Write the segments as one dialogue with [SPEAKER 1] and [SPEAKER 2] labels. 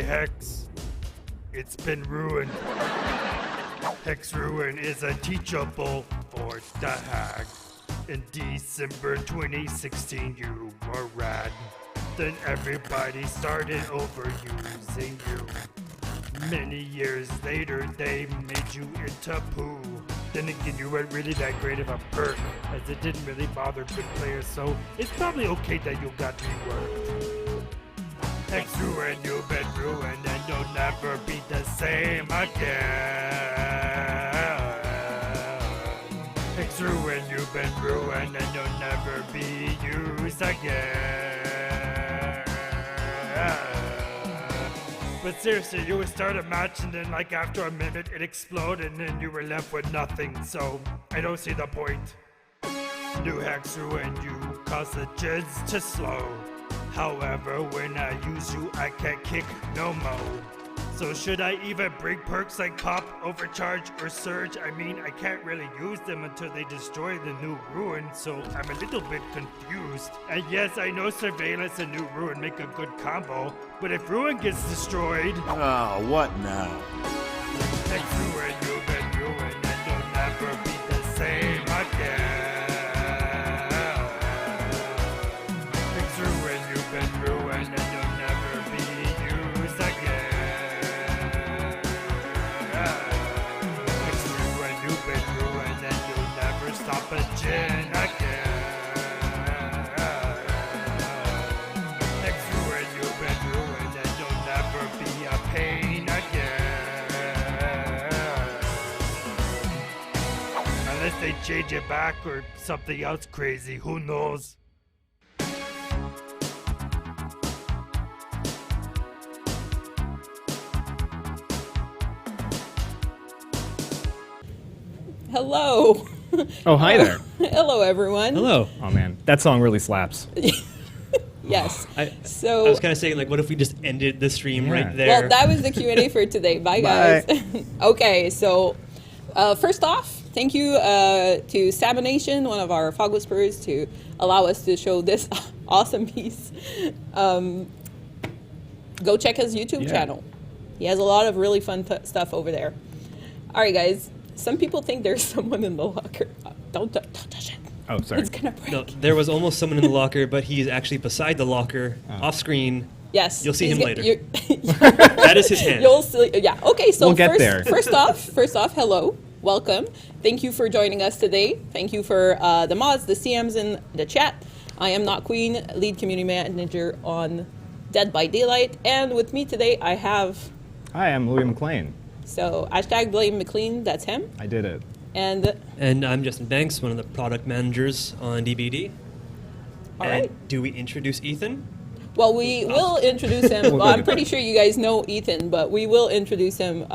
[SPEAKER 1] Hex. It's been ruined. Hex Ruin is a teachable for the hack. In December 2016, you were rad. Then everybody started overusing you. Many years later, they made you into poo. Then again, you weren't really that great of a perk, as it didn't really bother good players, so it's probably okay that you got reworked. Hex Ruin, you've been ruined, and you'll never be the same again. Hex Ruin, you've been ruined, and you'll never be used again. But seriously, you would start a match and then like after a minute it exploded and then you were left with nothing, so I don't see the point. New Hex Ruin, you cause the jids to slow. However, when I use you, I can't kick no mo. So should I even bring perks like Pop, Overcharge, or Surge? I mean, I can't really use them until they destroy the new Ruin, so I'm a little bit confused. And yes, I know Surveillance and new Ruin make a good combo, but if Ruin gets destroyed...
[SPEAKER 2] Oh, what now?
[SPEAKER 1] Hex Ruin, you've been ruined, and you'll never be the same again. Hex Ruin, you've been ruined, and you'll never be used again. Stop a gin again. Hex Ruin, you've been ruined, and you'll never be a pain again. Unless they change it back or something else crazy, who knows?
[SPEAKER 3] Hello.
[SPEAKER 4] Oh, hi there.
[SPEAKER 3] Hello, everyone.
[SPEAKER 4] Hello. Oh, man. That song really slaps.
[SPEAKER 3] Yes.
[SPEAKER 5] I was kind of saying, like, what if we just ended the stream right there?
[SPEAKER 3] Well, that was the Q&A for today. Bye, guys. Okay, so first off, thank you to Sabonation, one of our Fog Whisperers, to allow us to show this awesome piece. Go check his YouTube channel. He has a lot of really fun stuff over there. All right, guys. Some people think there's someone in the locker. Don't touch it.
[SPEAKER 4] Oh, sorry.
[SPEAKER 3] It's gonna break.
[SPEAKER 5] No, there was almost someone in the locker, but he's actually beside the locker, off screen.
[SPEAKER 3] Yes.
[SPEAKER 5] You'll see him later.
[SPEAKER 3] That
[SPEAKER 5] That is his hand.
[SPEAKER 3] You'll see. Yeah. Okay. So
[SPEAKER 4] We'll get there.
[SPEAKER 3] First off, hello, welcome. Thank you for joining us today. Thank you for the mods, the CMs in the chat. I am Not Queen, lead community manager on Dead by Daylight, and with me today I have.
[SPEAKER 4] Hi, I'm Louis McLean.
[SPEAKER 3] So #blame McLean. That's him.
[SPEAKER 4] I did it.
[SPEAKER 3] And
[SPEAKER 5] I'm Justin Banks, one of the product managers on DBD.
[SPEAKER 3] all right.
[SPEAKER 5] Do we introduce Ethan?
[SPEAKER 3] Well, we will introduce him. Well, I'm pretty sure you guys know Ethan, but we will introduce him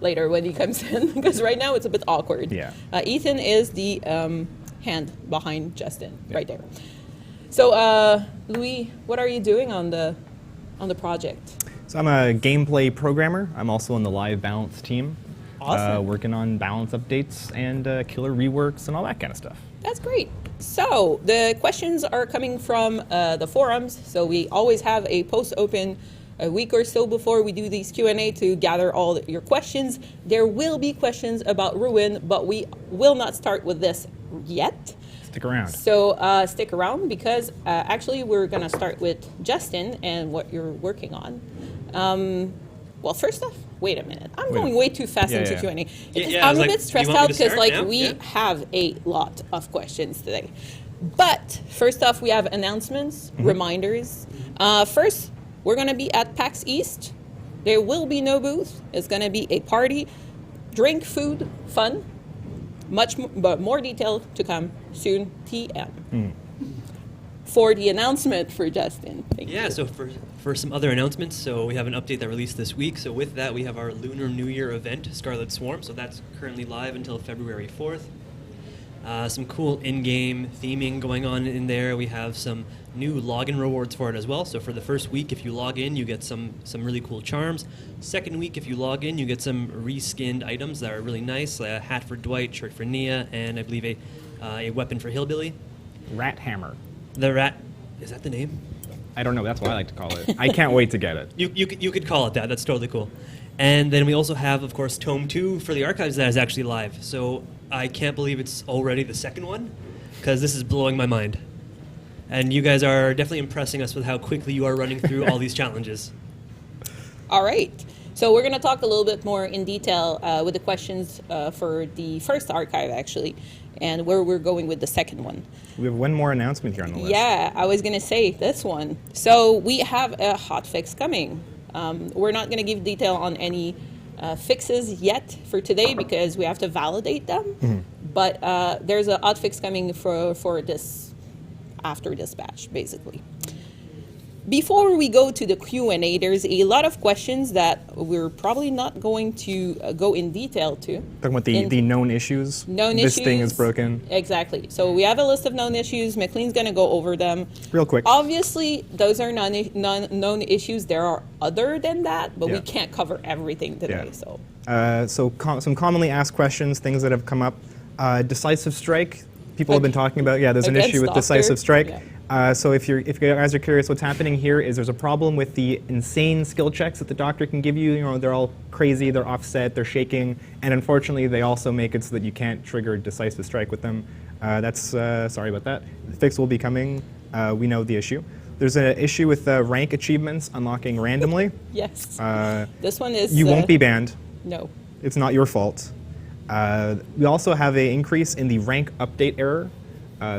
[SPEAKER 3] later when he comes in, because right now it's a bit awkward.
[SPEAKER 4] Yeah.
[SPEAKER 3] Ethan is the hand behind Justin, right there. So, Louis, what are you doing on the project?
[SPEAKER 4] So I'm a gameplay programmer. I'm also on the live balance team.
[SPEAKER 3] Awesome.
[SPEAKER 4] Working on balance updates and killer reworks and all that kind of stuff.
[SPEAKER 3] That's great. So the questions are coming from the forums. So we always have a post open a week or so before we do these Q&A to gather all your questions. There will be questions about Ruin, but we will not start with this yet.
[SPEAKER 4] Stick around.
[SPEAKER 3] So stick around, because actually we're going to start with Justin and what you're working on. Well, first off, wait a minute. I'm going way too fast into Q&A. I'm a bit stressed out because we have a lot of questions today. But first off, we have announcements, reminders. First, we're going to be at PAX East. There will be no booth. It's going to be a party, drink, food, fun. But more detail to come soon. TM. For the announcement for Justin. Thank you.
[SPEAKER 5] So for some other announcements, so we have an update that released this week. So with that, we have our Lunar New Year event, Scarlet Swarm. So that's currently live until February 4th. Some cool in-game theming going on in there. We have some new login rewards for it as well. So for the first week, if you log in, you get some really cool charms. Second week, if you log in, you get some reskinned items that are really nice. A hat for Dwight, shirt for Nia, and I believe a weapon for Hillbilly.
[SPEAKER 4] Rat Hammer.
[SPEAKER 5] The rat, is that the name?
[SPEAKER 4] I don't know. That's what I like to call it. I can't wait to get it.
[SPEAKER 5] You could call it that. That's totally cool. And then we also have, of course, Tome 2 for the archives that is actually live. So I can't believe it's already the second one, because this is blowing my mind. And you guys are definitely impressing us with how quickly you are running through all these challenges.
[SPEAKER 3] All right. So we're going to talk a little bit more in detail with the questions for the first archive, actually, and where we're going with the second one.
[SPEAKER 4] We have one more announcement here on the list.
[SPEAKER 3] Yeah, I was going to say this one. So we have a hotfix coming. We're not going to give detail on any fixes yet for today because we have to validate them. Mm-hmm. But there's a hotfix coming for this after this batch, basically. Before we go to the Q&A, there's a lot of questions that we're probably not going to go in detail to.
[SPEAKER 4] Talking about the known issues. This thing is broken.
[SPEAKER 3] Exactly. So we have a list of known issues. McLean's going to go over them.
[SPEAKER 4] Real quick.
[SPEAKER 3] Obviously, those are known issues. There are other than that, but we can't cover everything today.
[SPEAKER 4] Yeah. Some commonly asked questions, things that have come up. Decisive strike. People have been talking about, there's an issue with decisive strike. Yeah. So if you guys are curious, what's happening here is there's a problem with the insane skill checks that the doctor can give you. You know, they're all crazy, they're offset, they're shaking, and unfortunately they also make it so that you can't trigger decisive strike with them. Sorry about that. The fix will be coming. We know the issue. There's an issue with rank achievements unlocking randomly.
[SPEAKER 3] Yes. This one is...
[SPEAKER 4] You won't be banned.
[SPEAKER 3] No.
[SPEAKER 4] It's not your fault. We also have an increase in the rank update error.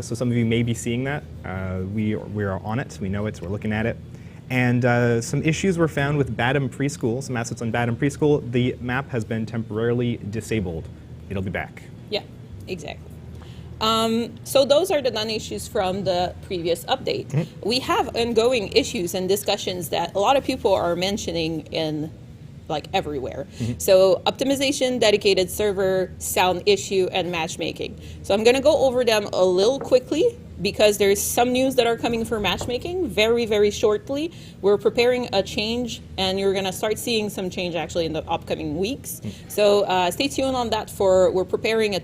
[SPEAKER 4] So some of you may be seeing that. We are on it. We know it. We're looking at it. And some issues were found with Badham Preschool, some assets on Badham Preschool. The map has been temporarily disabled. It'll be back.
[SPEAKER 3] Yeah, exactly. So those are the non-issues from the previous update. Mm-hmm. We have ongoing issues and discussions that a lot of people are mentioning in everywhere. Mm-hmm. So optimization, dedicated server, sound issue, and matchmaking. So I'm going to go over them a little quickly because there's some news that are coming for matchmaking very, very shortly. We're preparing a change, and you're going to start seeing some change actually in the upcoming weeks. Mm-hmm. So stay tuned on that. We're preparing a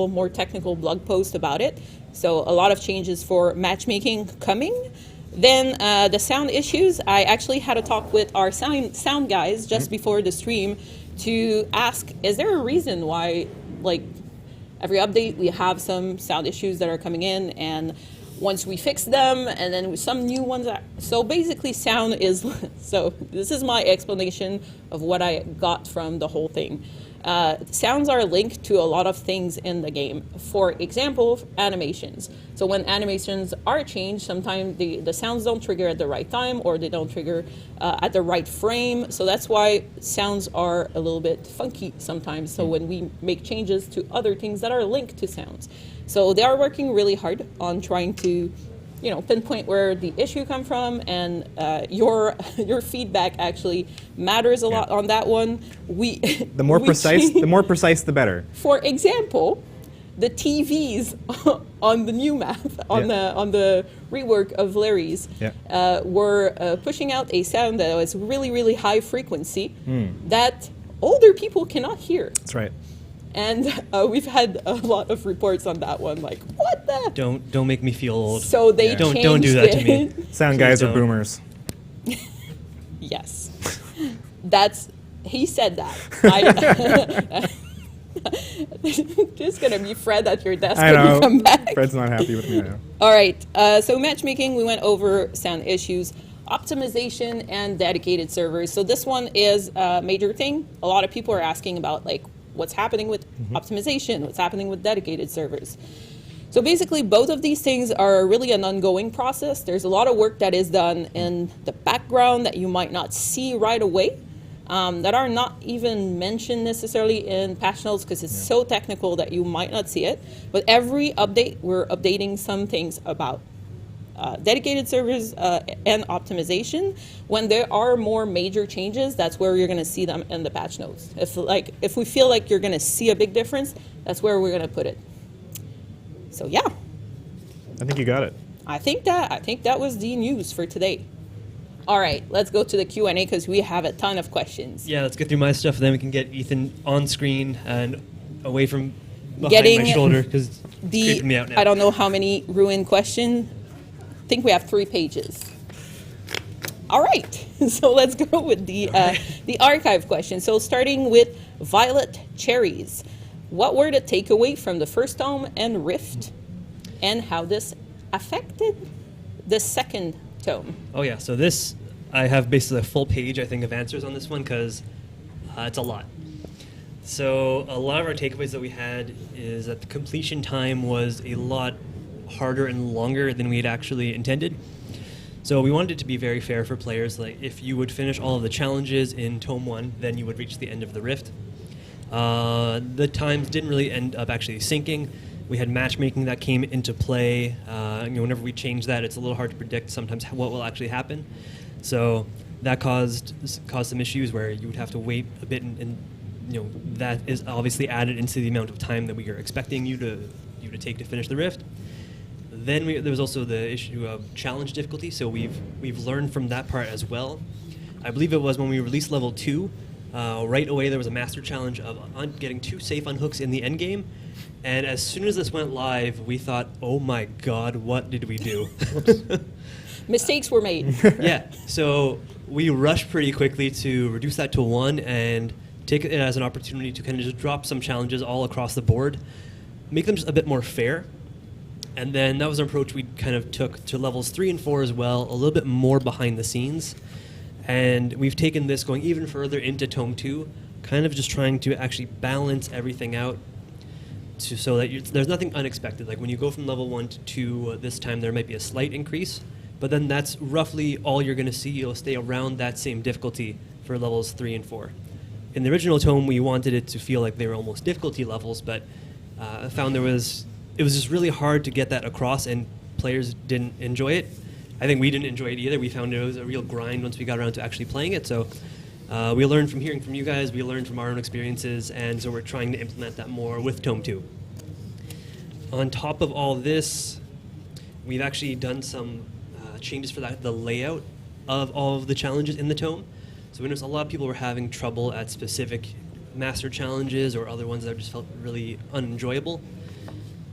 [SPEAKER 3] more technical blog post about it. So a lot of changes for matchmaking coming. Then the sound issues, I actually had a talk with our sound guys just before the stream to ask, is there a reason why, every update we have some sound issues that are coming in, and once we fix them, and then some new ones so basically sound is, so this is my explanation of what I got from the whole thing. Sounds are linked to a lot of things in the game. For example, animations. So when animations are changed, sometimes the sounds don't trigger at the right time, or they don't trigger at the right frame. So that's why sounds are a little bit funky sometimes. So when we make changes to other things that are linked to sounds. So they are working really hard on trying to pinpoint where the issue come from, and your feedback actually matters a lot on that one.
[SPEAKER 4] The more precise, the better.
[SPEAKER 3] For example, the TVs on the new map, on the rework of Larry's, were pushing out a sound that was really, really high frequency that older people cannot hear.
[SPEAKER 4] That's right.
[SPEAKER 3] And we've had a lot of reports on that one, what the?
[SPEAKER 5] Don't make me feel old.
[SPEAKER 3] So they changed
[SPEAKER 5] don't do that to me.
[SPEAKER 4] Sound guys are boomers.
[SPEAKER 3] Yes, he said that. Just gonna be Fred at your desk when you come back.
[SPEAKER 4] Fred's not happy with me now.
[SPEAKER 3] All right. So matchmaking, we went over sound issues, optimization, and dedicated servers. So this one is a major thing. A lot of people are asking about what's happening with optimization, what's happening with dedicated servers. So basically, both of these things are really an ongoing process. There's a lot of work that is done in the background that you might not see right away, that are not even mentioned necessarily in patch notes because it's so technical that you might not see it. But every update, we're updating some things about dedicated servers and optimization. When there are more major changes, that's where you're going to see them in the patch notes. If we feel like you're going to see a big difference, that's where we're going to put it. So yeah,
[SPEAKER 4] I think you got it.
[SPEAKER 3] I think that was the news for today. All right, let's go to the Q&A because we have a ton of questions.
[SPEAKER 5] Yeah, let's get through my stuff, then we can get Ethan on screen and away from behind my shoulder because it's creeping me out now.
[SPEAKER 3] I don't know how many ruined question. I think we have 3 pages. All right, so let's go with the archive question. So starting with Violet Cherries. What were the takeaway from the first tome and Rift, and how this affected the second tome?
[SPEAKER 5] Oh yeah, so this, I have basically a full page, I think, of answers on this one, because it's a lot. So a lot of our takeaways that we had is that the completion time was a lot harder and longer than we had actually intended. So we wanted it to be very fair for players. Like, if you would finish all of the challenges in Tome 1, then you would reach the end of the Rift. The times didn't really end up actually syncing. We had matchmaking that came into play. Whenever we change that, it's a little hard to predict sometimes what will actually happen. So that caused some issues where you would have to wait a bit, and that is obviously added into the amount of time that we are expecting you to take to finish the Rift. Then there was also the issue of challenge difficulty, so we've learned from that part as well. I believe it was when we released level 2, right away there was a master challenge of getting 2 safe unhooks in the end game, and as soon as this went live, we thought, oh my god, what did we do?
[SPEAKER 3] Mistakes were made.
[SPEAKER 5] Yeah, so we rushed pretty quickly to reduce that to 1 and take it as an opportunity to kind of just drop some challenges all across the board, make them just a bit more fair. And then that was an approach we kind of took to levels 3 and 4 as well, a little bit more behind the scenes. And we've taken this going even further into Tome 2, kind of just trying to actually balance everything out so that there's nothing unexpected. Like when you go from level 1 to 2, this time there might be a slight increase, but then that's roughly all you're going to see. You'll stay around that same difficulty for levels 3 and 4. In the original Tome, we wanted it to feel like they were almost difficulty levels, but I found it was just really hard to get that across, and players didn't enjoy it. I think we didn't enjoy it either. We found it was a real grind once we got around to actually playing it. So we learned from hearing from you guys, we learned from our own experiences, and so we're trying to implement that more with Tome 2. On top of all this, we've actually done some changes for the layout of all of the challenges in the Tome. So we noticed a lot of people were having trouble at specific master challenges or other ones that just felt really unenjoyable.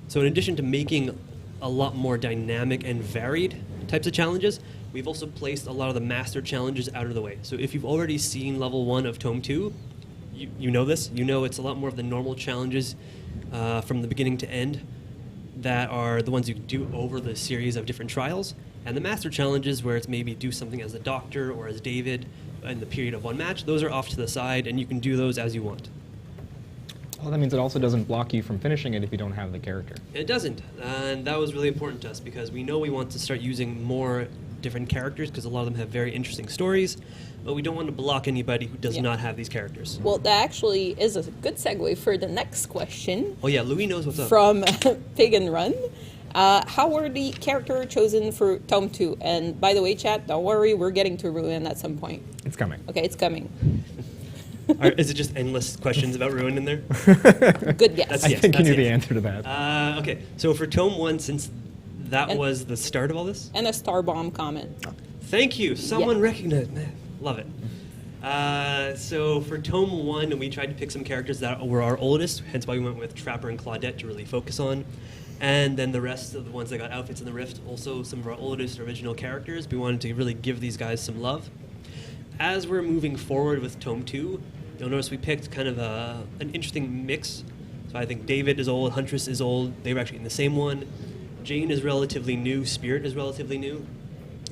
[SPEAKER 5] So in addition to making a lot more dynamic and varied types of challenges, we've also placed a lot of the master challenges out of the way. So if you've already seen level 1 of Tome 2, you know this. You know it's a lot more of the normal challenges from the beginning to end that are the ones you do over the series of different trials. And the master challenges, where it's maybe do something as a doctor or as David in the period of 1 match, those are off to the side, and you can do those as you want.
[SPEAKER 4] Well, that means it also doesn't block you from finishing it if you don't have the character.
[SPEAKER 5] It doesn't, and that was really important to us because we know we want to start using more different characters because a lot of them have very interesting stories, but we don't want to block anybody who does not have these characters.
[SPEAKER 3] Well, that actually is a good segue for the next question.
[SPEAKER 5] Oh yeah, Louis knows what's up.
[SPEAKER 3] From Pig and Run. How were the character chosen for Tome 2? And by the way, chat, don't worry, we're getting to Ruin at some point.
[SPEAKER 4] It's coming.
[SPEAKER 3] Okay, it's coming.
[SPEAKER 5] Is it just endless questions about Ruin in there?
[SPEAKER 3] Good guess.
[SPEAKER 4] I think you knew the answer to that.
[SPEAKER 5] Okay, so for Tome 1, since that was the start of all this?
[SPEAKER 3] And a star bomb comment.
[SPEAKER 5] Thank you. Someone recognized. Man, love it. So for Tome 1, we tried to pick some characters that were our oldest, hence why we went with Trapper and Claudette to really focus on. And then the rest of the ones that got outfits in the Rift, also some of our oldest original characters. We wanted to really give these guys some love. As we're moving forward with Tome 2, you'll notice we picked kind of an interesting mix. So I think David is old, Huntress is old. They were actually in the same one. Jane is relatively new, Spirit is relatively new.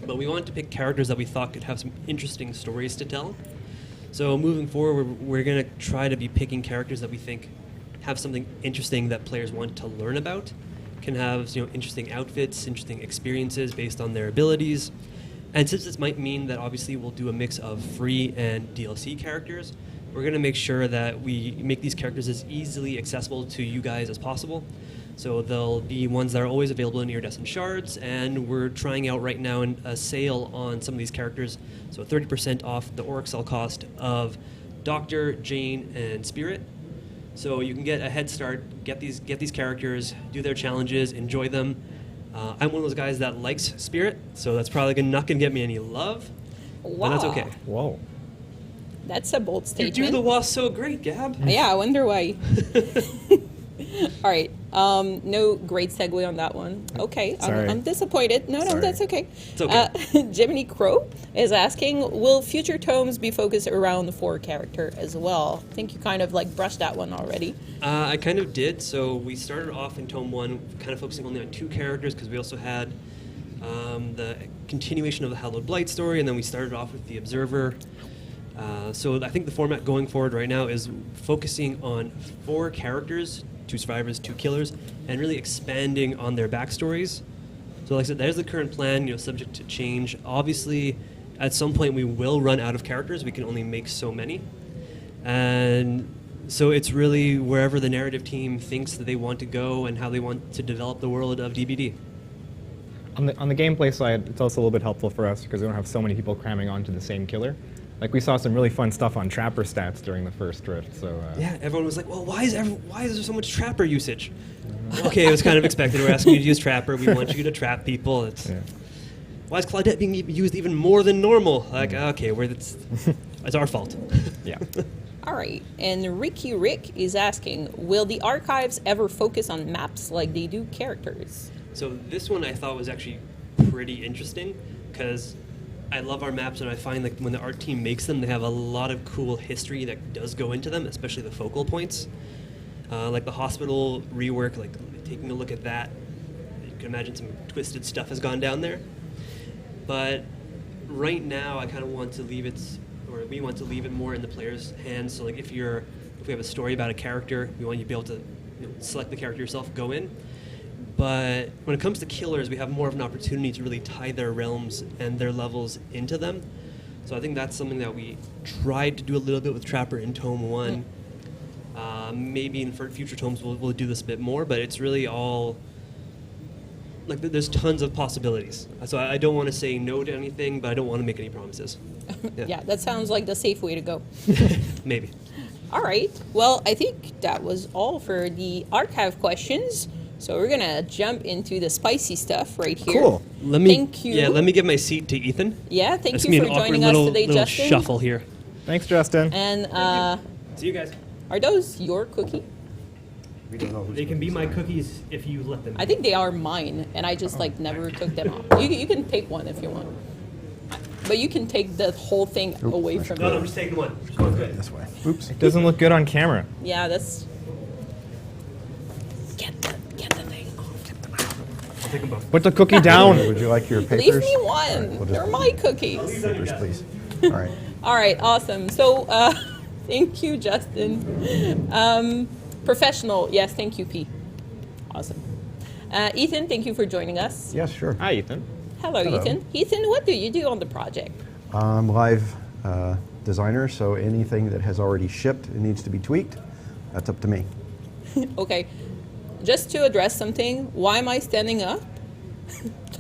[SPEAKER 5] But we wanted to pick characters that we thought could have some interesting stories to tell. So moving forward, we're going to try to be picking characters that we think have something interesting that players want to learn about, can have interesting outfits, interesting experiences based on their abilities. And since this might mean that obviously we'll do a mix of free and DLC characters, we're going to make sure that we make these characters as easily accessible to you guys as possible. So they'll be ones that are always available in Iridescent Shards, and we're trying out right now a sale on some of these characters, so 30% off the Orexel cost of Doctor, Jane, and Spirit. So you can get a head start, get these characters, do their challenges, enjoy them. I'm one of those guys that likes Spirit, so that's probably not going to get me any love, but that's okay.
[SPEAKER 4] Whoa.
[SPEAKER 3] That's a bold statement.
[SPEAKER 5] You do the wasp so great, Gab.
[SPEAKER 3] Yeah, I wonder why. All right. No great segue on that one. Okay. I'm disappointed. No, that's okay.
[SPEAKER 5] It's okay.
[SPEAKER 3] Jiminy Crow is asking, will future tomes be focused around the 4 character as well? I think you kind of like brushed that one already.
[SPEAKER 5] I kind of did. So we started off in Tome 1 kind of focusing only on 2 characters because we also had the continuation of the Hallowed Blight story, and then we started off with the Observer. So I think the format going forward right now is focusing on 4 characters, 2 survivors, 2 killers, and really expanding on their backstories. So like I said, there's the current plan, subject to change. Obviously, at some point we will run out of characters. We can only make so many. And so it's really wherever the narrative team thinks that they want to go and how they want to develop the world of DBD.
[SPEAKER 4] On the gameplay side, it's also a little bit helpful for us because we don't have so many people cramming onto the same killer. Like we saw some really fun stuff on Trapper stats during the first drift. So
[SPEAKER 5] yeah, everyone was like, "Well, why is there so much Trapper usage?" Okay, it was kind of expected. We're asking you to use Trapper. We want you to trap people. Why is Claudette being used even more than normal? Like, okay, it's our fault.
[SPEAKER 4] Yeah.
[SPEAKER 3] All right, and Ricky Rick is asking, will the archives ever focus on maps like they do characters?
[SPEAKER 5] So this one I thought was actually pretty interesting because I love our maps, and I find like when the art team makes them, they have a lot of cool history that does go into them, especially the focal points. Like the hospital rework, like taking a look at that, you can imagine some twisted stuff has gone down there. But right now, I kind of want to leave it, or we want to leave it more in the player's hands. So like if we have a story about a character, we want you to be able to select the character yourself, go in. But when it comes to killers, we have more of an opportunity to really tie their realms and their levels into them. So I think that's something that we tried to do a little bit with Trapper in Tome 1. Maybe in future tomes we'll do this a bit more, but it's really all like there's tons of possibilities. So I don't want to say no to anything, but I don't want to make any promises.
[SPEAKER 3] Yeah, that sounds like the safe way to go.
[SPEAKER 5] Maybe.
[SPEAKER 3] All right. Well, I think that was all for the archive questions. So we're gonna jump into the spicy stuff right here.
[SPEAKER 4] Cool.
[SPEAKER 3] Thank you.
[SPEAKER 5] Yeah, let me give my seat to Ethan.
[SPEAKER 3] Yeah, thank you for joining us today,
[SPEAKER 5] little
[SPEAKER 3] Justin.
[SPEAKER 5] Shuffle here.
[SPEAKER 4] Thanks, Justin.
[SPEAKER 3] And
[SPEAKER 5] See you guys.
[SPEAKER 3] are those your cookie?
[SPEAKER 2] We don't know who's
[SPEAKER 5] They can be my cookies if you let them.
[SPEAKER 3] I think they are mine, and I just never took them off. You can take one if you want, but you can take the whole thing away from
[SPEAKER 5] No,
[SPEAKER 3] me.
[SPEAKER 5] I'm just taking one.
[SPEAKER 2] this way. Oops.
[SPEAKER 4] It doesn't look good on camera.
[SPEAKER 3] Yeah, that's. Get the thing off.
[SPEAKER 5] I'll take them both.
[SPEAKER 4] Put the cookie down.
[SPEAKER 2] Would you like your papers?
[SPEAKER 3] Leave me one.
[SPEAKER 2] All right, we'll just-
[SPEAKER 3] They're my cookies.
[SPEAKER 2] Papers, please. All right.
[SPEAKER 3] All right, awesome. So, thank you, Justin. Professional, yes, thank you, P. Awesome. Ethan, thank you for joining us.
[SPEAKER 2] Yes, sure.
[SPEAKER 4] Hi, Ethan.
[SPEAKER 3] Hello, Ethan. Ethan, what do you do on the project?
[SPEAKER 2] I'm live designer, so anything that has already shipped and needs to be tweaked, that's up to me.
[SPEAKER 3] Okay, just to address something, why am I standing up?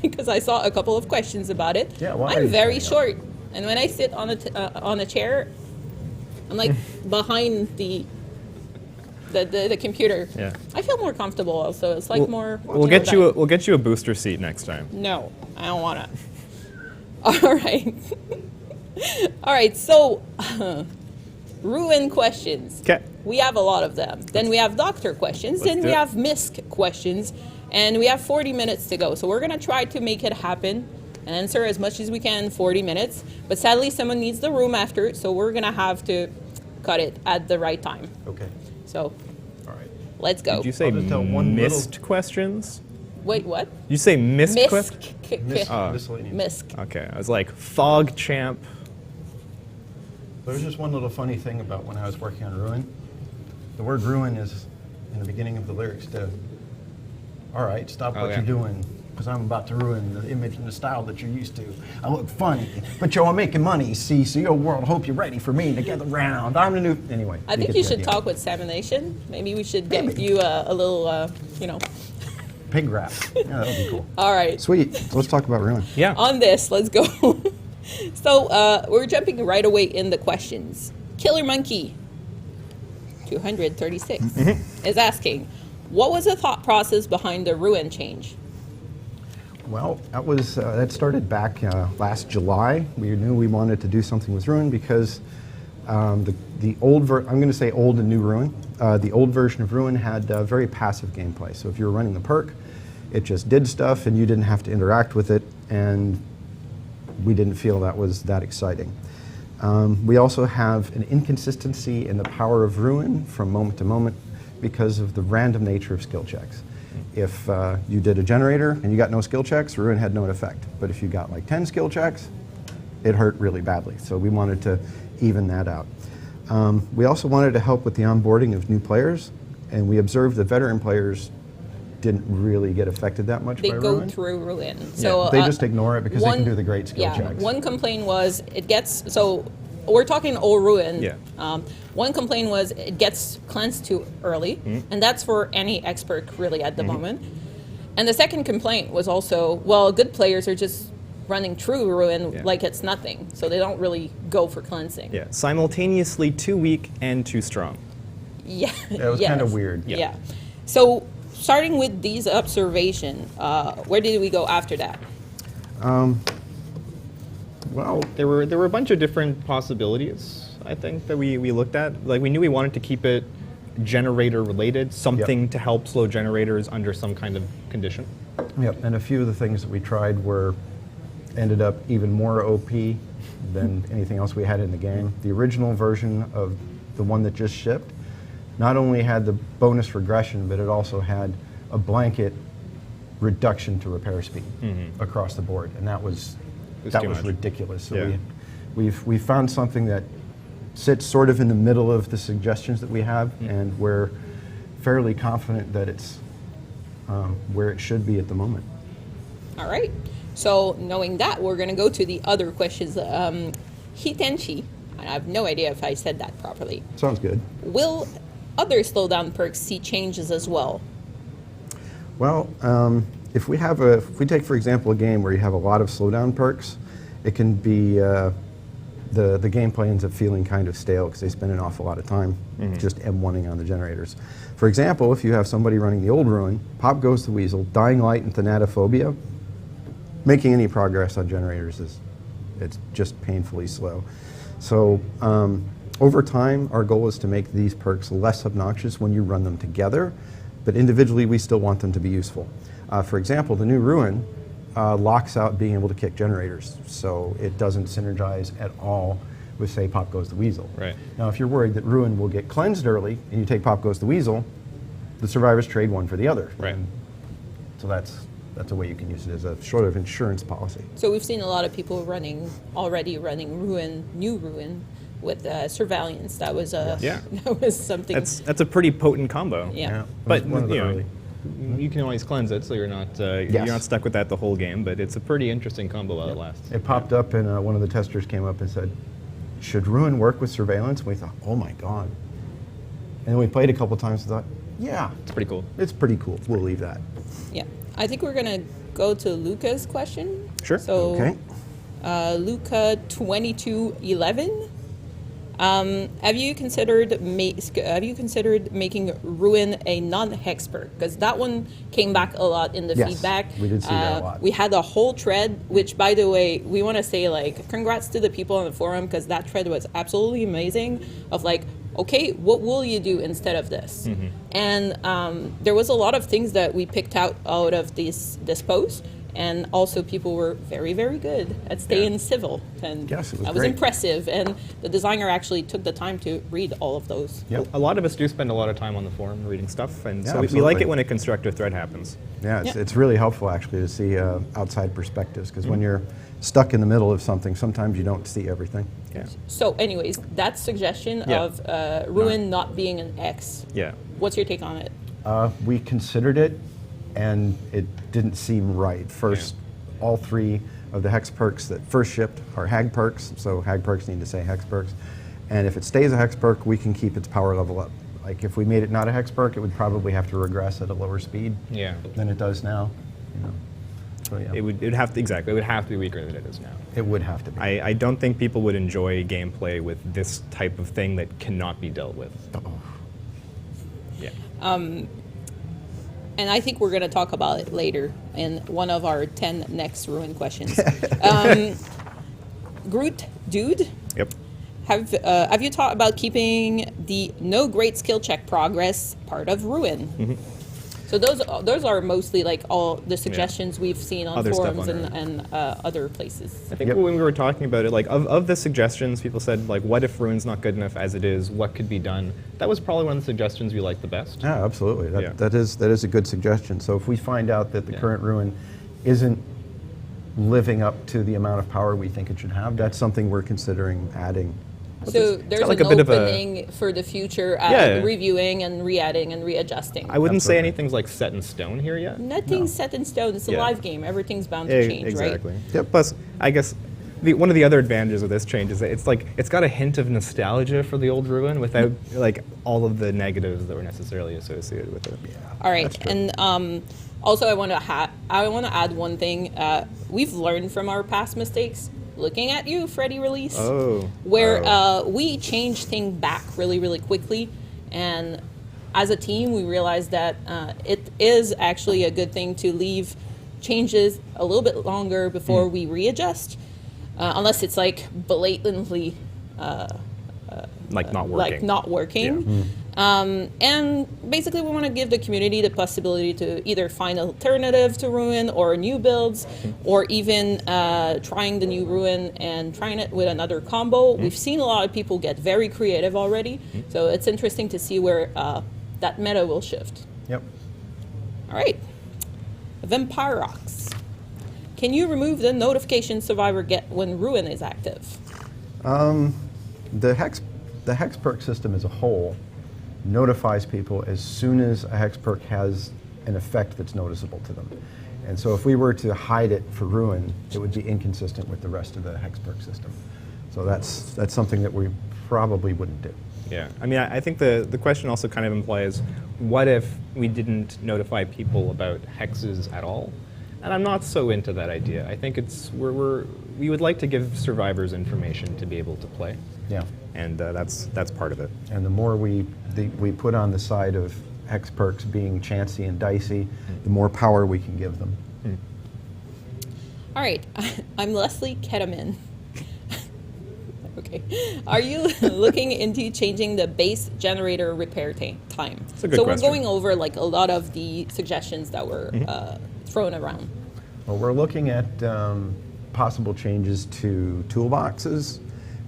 [SPEAKER 3] Because I saw a couple of questions about it.
[SPEAKER 2] Yeah, why are
[SPEAKER 3] I'm
[SPEAKER 2] you
[SPEAKER 3] very
[SPEAKER 2] standing
[SPEAKER 3] short, and when I sit on a chair, I'm like behind the computer.
[SPEAKER 4] Yeah.
[SPEAKER 3] I feel more comfortable. Also, it's like more.
[SPEAKER 4] We'll get you a booster seat next time.
[SPEAKER 3] No, I don't want to. All right. All right. So, ruin questions.
[SPEAKER 4] Okay.
[SPEAKER 3] We have a lot of them. Then we have doctor questions. Then we have MISC questions. And we have 40 minutes to go. So we're going to try to make it happen and answer as much as we can in 40 minutes. But sadly, someone needs the room after. So we're going to have to cut it at the right time.
[SPEAKER 2] Okay.
[SPEAKER 3] So,
[SPEAKER 2] All right.
[SPEAKER 3] let's go.
[SPEAKER 4] Did you say
[SPEAKER 2] I'll just tell one
[SPEAKER 4] missed questions?
[SPEAKER 3] Wait, what?
[SPEAKER 4] Did you say missed
[SPEAKER 3] MISC.
[SPEAKER 4] questions?
[SPEAKER 2] Miscellaneous.
[SPEAKER 3] MISC.
[SPEAKER 4] Okay, I was like, Fog Champ.
[SPEAKER 2] There's just one little funny thing about when I was working on Ruin. The word ruin is in the beginning of the lyrics to, all right, stop what
[SPEAKER 4] yeah.
[SPEAKER 2] you're doing, because I'm about to ruin the image and the style that you're used to. I look funny, but yo, I'm making money, see, so your world, hope you're ready for me to gather round. I'm the new, anyway.
[SPEAKER 3] I think
[SPEAKER 2] get
[SPEAKER 3] you
[SPEAKER 2] the
[SPEAKER 3] should
[SPEAKER 2] idea.
[SPEAKER 3] talk with Samination. Maybe we should get
[SPEAKER 2] Maybe.
[SPEAKER 3] you a little,
[SPEAKER 2] Pig rap. Yeah, that would be cool.
[SPEAKER 3] All right.
[SPEAKER 2] Sweet, so let's talk about Ruin.
[SPEAKER 4] Yeah.
[SPEAKER 3] On this, let's go. So we're jumping right away in the questions. Killer Monkey, 236, is asking, what was the thought process behind the Ruin change?
[SPEAKER 2] Well, that started back last July. We knew we wanted to do something with Ruin because The old I'm going to say old and new Ruin. The old version of Ruin had very passive gameplay. So if you were running the perk, it just did stuff and you didn't have to interact with it, and we didn't feel that was that exciting. We also have an inconsistency in the power of Ruin from moment to moment because of the random nature of skill checks. If you did a generator and you got no skill checks, Ruin had no effect. But if you got like 10 skill checks, it hurt really badly. So we wanted to even that out. We also wanted to help with the onboarding of new players, and we observed that veteran players didn't really get affected that much by Ruin.
[SPEAKER 3] They go through Ruin. So
[SPEAKER 2] they just ignore it because they can do the great skill checks.
[SPEAKER 3] One complaint was it gets, so we're talking old Ruin.
[SPEAKER 4] Yeah.
[SPEAKER 3] One complaint was it gets cleansed too early, and that's for any expert really at the moment. And the second complaint was also, well, good players are just running through Ruin like it's nothing, so they don't really go for cleansing.
[SPEAKER 4] Yeah, simultaneously too weak and too strong.
[SPEAKER 3] Yeah,
[SPEAKER 2] It was kind of weird.
[SPEAKER 3] Yeah. So starting with these observations, where did we go after that?
[SPEAKER 2] Well,
[SPEAKER 4] There were a bunch of different possibilities, I think, that we looked at. Like, we knew we wanted to keep it generator related, something to help slow generators under some kind of condition.
[SPEAKER 2] yep, and a few of the things that we tried ended up even more OP than anything else we had in the game. The original version of the one that just shipped not only had the bonus regression, but it also had a blanket reduction to repair speed across the board, and that was
[SPEAKER 4] too much.
[SPEAKER 2] ridiculous. So
[SPEAKER 4] Yeah.
[SPEAKER 2] we found something that sits sort of in the middle of the suggestions that we have, and we're fairly confident that it's where it should be at the moment.
[SPEAKER 3] All right. So knowing that, we're going to go to the other questions. Hitenshi, I have no idea if I said that properly.
[SPEAKER 2] Sounds good.
[SPEAKER 3] Will other slowdown perks see changes as well?
[SPEAKER 2] Well, if we take, for example, a game where you have a lot of slowdown perks, it can be the gameplay ends up feeling kind of stale because they spend an awful lot of time just M1ing on the generators. For example, if you have somebody running the old Ruin, Pop Goes the Weasel, Dying Light, and Thanatophobia, making any progress on generators it's just painfully slow. So over time, our goal is to make these perks less obnoxious when you run them together, but individually we still want them to be useful. For example, the new Ruin locks out being able to kick generators, so it doesn't synergize at all with, say, Pop Goes the Weasel.
[SPEAKER 4] Right.
[SPEAKER 2] Now, if you're worried that Ruin will get cleansed early and you take Pop Goes the Weasel, the survivors trade one for the other.
[SPEAKER 4] Right.
[SPEAKER 2] And so that's a way you can use it as a sort of insurance policy.
[SPEAKER 3] So we've seen a lot of people already running new Ruin with surveillance. That was that was something.
[SPEAKER 4] That's a pretty potent combo.
[SPEAKER 3] Yeah.
[SPEAKER 4] But
[SPEAKER 2] One of the early.
[SPEAKER 4] you can always cleanse it, so you're not stuck with that the whole game. But it's a pretty interesting combo while it lasts.
[SPEAKER 2] It popped up, and one of the testers came up and said, "Should Ruin work with surveillance?" And we thought, "Oh my god!" And we played a couple times and thought, "Yeah,
[SPEAKER 4] It's pretty cool.
[SPEAKER 2] it's pretty cool. We'll leave that."
[SPEAKER 3] Yeah. I think we're gonna go to Luca's question.
[SPEAKER 4] Sure.
[SPEAKER 3] So
[SPEAKER 2] Okay.
[SPEAKER 3] Luca 2211. Have you considered making Ruin a non-hex perk? Because that one came back a lot in the
[SPEAKER 2] Yes,
[SPEAKER 3] feedback.
[SPEAKER 2] we did see that a lot.
[SPEAKER 3] We had a whole thread, which, by the way, we want to say, like, congrats to the people on the forum, because that thread was absolutely amazing. Of like, okay, what will you do instead of this? And there was a lot of things that we picked out of this post. And also, people were very, very good at staying civil, and
[SPEAKER 2] Yes, it was
[SPEAKER 3] that was
[SPEAKER 2] great.
[SPEAKER 3] impressive. And the designer actually took the time to read all of those.
[SPEAKER 2] Yep.
[SPEAKER 4] A lot of us do spend a lot of time on the forum reading stuff, and
[SPEAKER 2] Yeah,
[SPEAKER 4] so we like
[SPEAKER 2] absolutely.
[SPEAKER 4] it when a constructive thread happens.
[SPEAKER 2] Yeah,
[SPEAKER 3] Yeah.
[SPEAKER 2] it's really helpful actually to see outside perspectives, because when you're stuck in the middle of something, sometimes you don't see everything.
[SPEAKER 4] Yeah.
[SPEAKER 3] So, anyways, that suggestion
[SPEAKER 4] Yeah.
[SPEAKER 3] of Ruin not being an X.
[SPEAKER 4] Yeah.
[SPEAKER 3] What's your take on it?
[SPEAKER 2] We considered it, and it didn't seem right. First, all three of the hex perks that first shipped are hag perks, so hag perks need to say hex perks. And if it stays a hex perk, we can keep its power level up. Like if we made it not a hex perk, it would probably have to regress at a lower speed
[SPEAKER 4] Yeah.
[SPEAKER 2] than it does now. You know. So yeah,
[SPEAKER 4] It would have to be weaker than it is now.
[SPEAKER 2] it would have to be.
[SPEAKER 4] I don't think people would enjoy gameplay with this type of thing that cannot be dealt with. Yeah.
[SPEAKER 3] And I think we're going to talk about it later in one of our 10 next Ruin questions. Groot Dude,
[SPEAKER 4] Yep.
[SPEAKER 3] have you thought about keeping the no great skill check progress part of Ruin? Mm-hmm. So those are mostly like all the suggestions we've seen on forums and other places.
[SPEAKER 4] I think when we were talking about it, like of the suggestions, people said like, what if Ruin's not good enough as it is? What could be done? That was probably one of the suggestions we liked the best.
[SPEAKER 2] Yeah, absolutely. That is a good suggestion. So if we find out that the current Ruin isn't living up to the amount of power we think it should have, that's something we're considering adding.
[SPEAKER 3] So there's like an opening for the future, reviewing and re-adding and readjusting.
[SPEAKER 4] I wouldn't say anything's like set in stone here yet.
[SPEAKER 3] Nothing's set in stone. It's a live game. Everything's bound to change,
[SPEAKER 4] exactly.
[SPEAKER 3] right?
[SPEAKER 4] Yeah. Plus, I guess one of the other advantages of this change is that it's got a hint of nostalgia for the old Ruin without like all of the negatives that were necessarily associated with it. Yeah,
[SPEAKER 3] all right, and also I want to add one thing. We've learned from our past mistakes. Looking at you, Freddy release, where we changed things back really, really quickly. And as a team, we realized that it is actually a good thing to leave changes a little bit longer before we readjust, unless it's like blatantly
[SPEAKER 4] like not working.
[SPEAKER 3] Yeah. And basically we want to give the community the possibility to either find an alternative to Ruin or new builds, or even trying the new Ruin and trying it with another combo. We've seen a lot of people get very creative already, so it's interesting to see where that meta will shift.
[SPEAKER 2] Yep.
[SPEAKER 3] All right. Vampire Rocks. Can you remove the notification survivor get when Ruin is active?
[SPEAKER 2] The hex perk system as a whole notifies people as soon as a hex perk has an effect that's noticeable to them. And so if we were to hide it for Ruin, it would be inconsistent with the rest of the hex perk system. So that's something that we probably wouldn't do.
[SPEAKER 4] Yeah, I mean, I think the question also kind of implies, what if we didn't notify people about hexes at all? And I'm not so into that idea. I think we would like to give survivors information to be able to play.
[SPEAKER 2] Yeah.
[SPEAKER 4] And that's part of it.
[SPEAKER 2] And the more we put on the side of hex perks being chancy and dicey, the more power we can give them.
[SPEAKER 3] All right, I'm Leslie Ketamine. Okay, are you looking into changing the base generator repair time?
[SPEAKER 4] That's a good question.
[SPEAKER 3] We're going over like a lot of the suggestions that were thrown around.
[SPEAKER 2] Well, we're looking at possible changes to toolboxes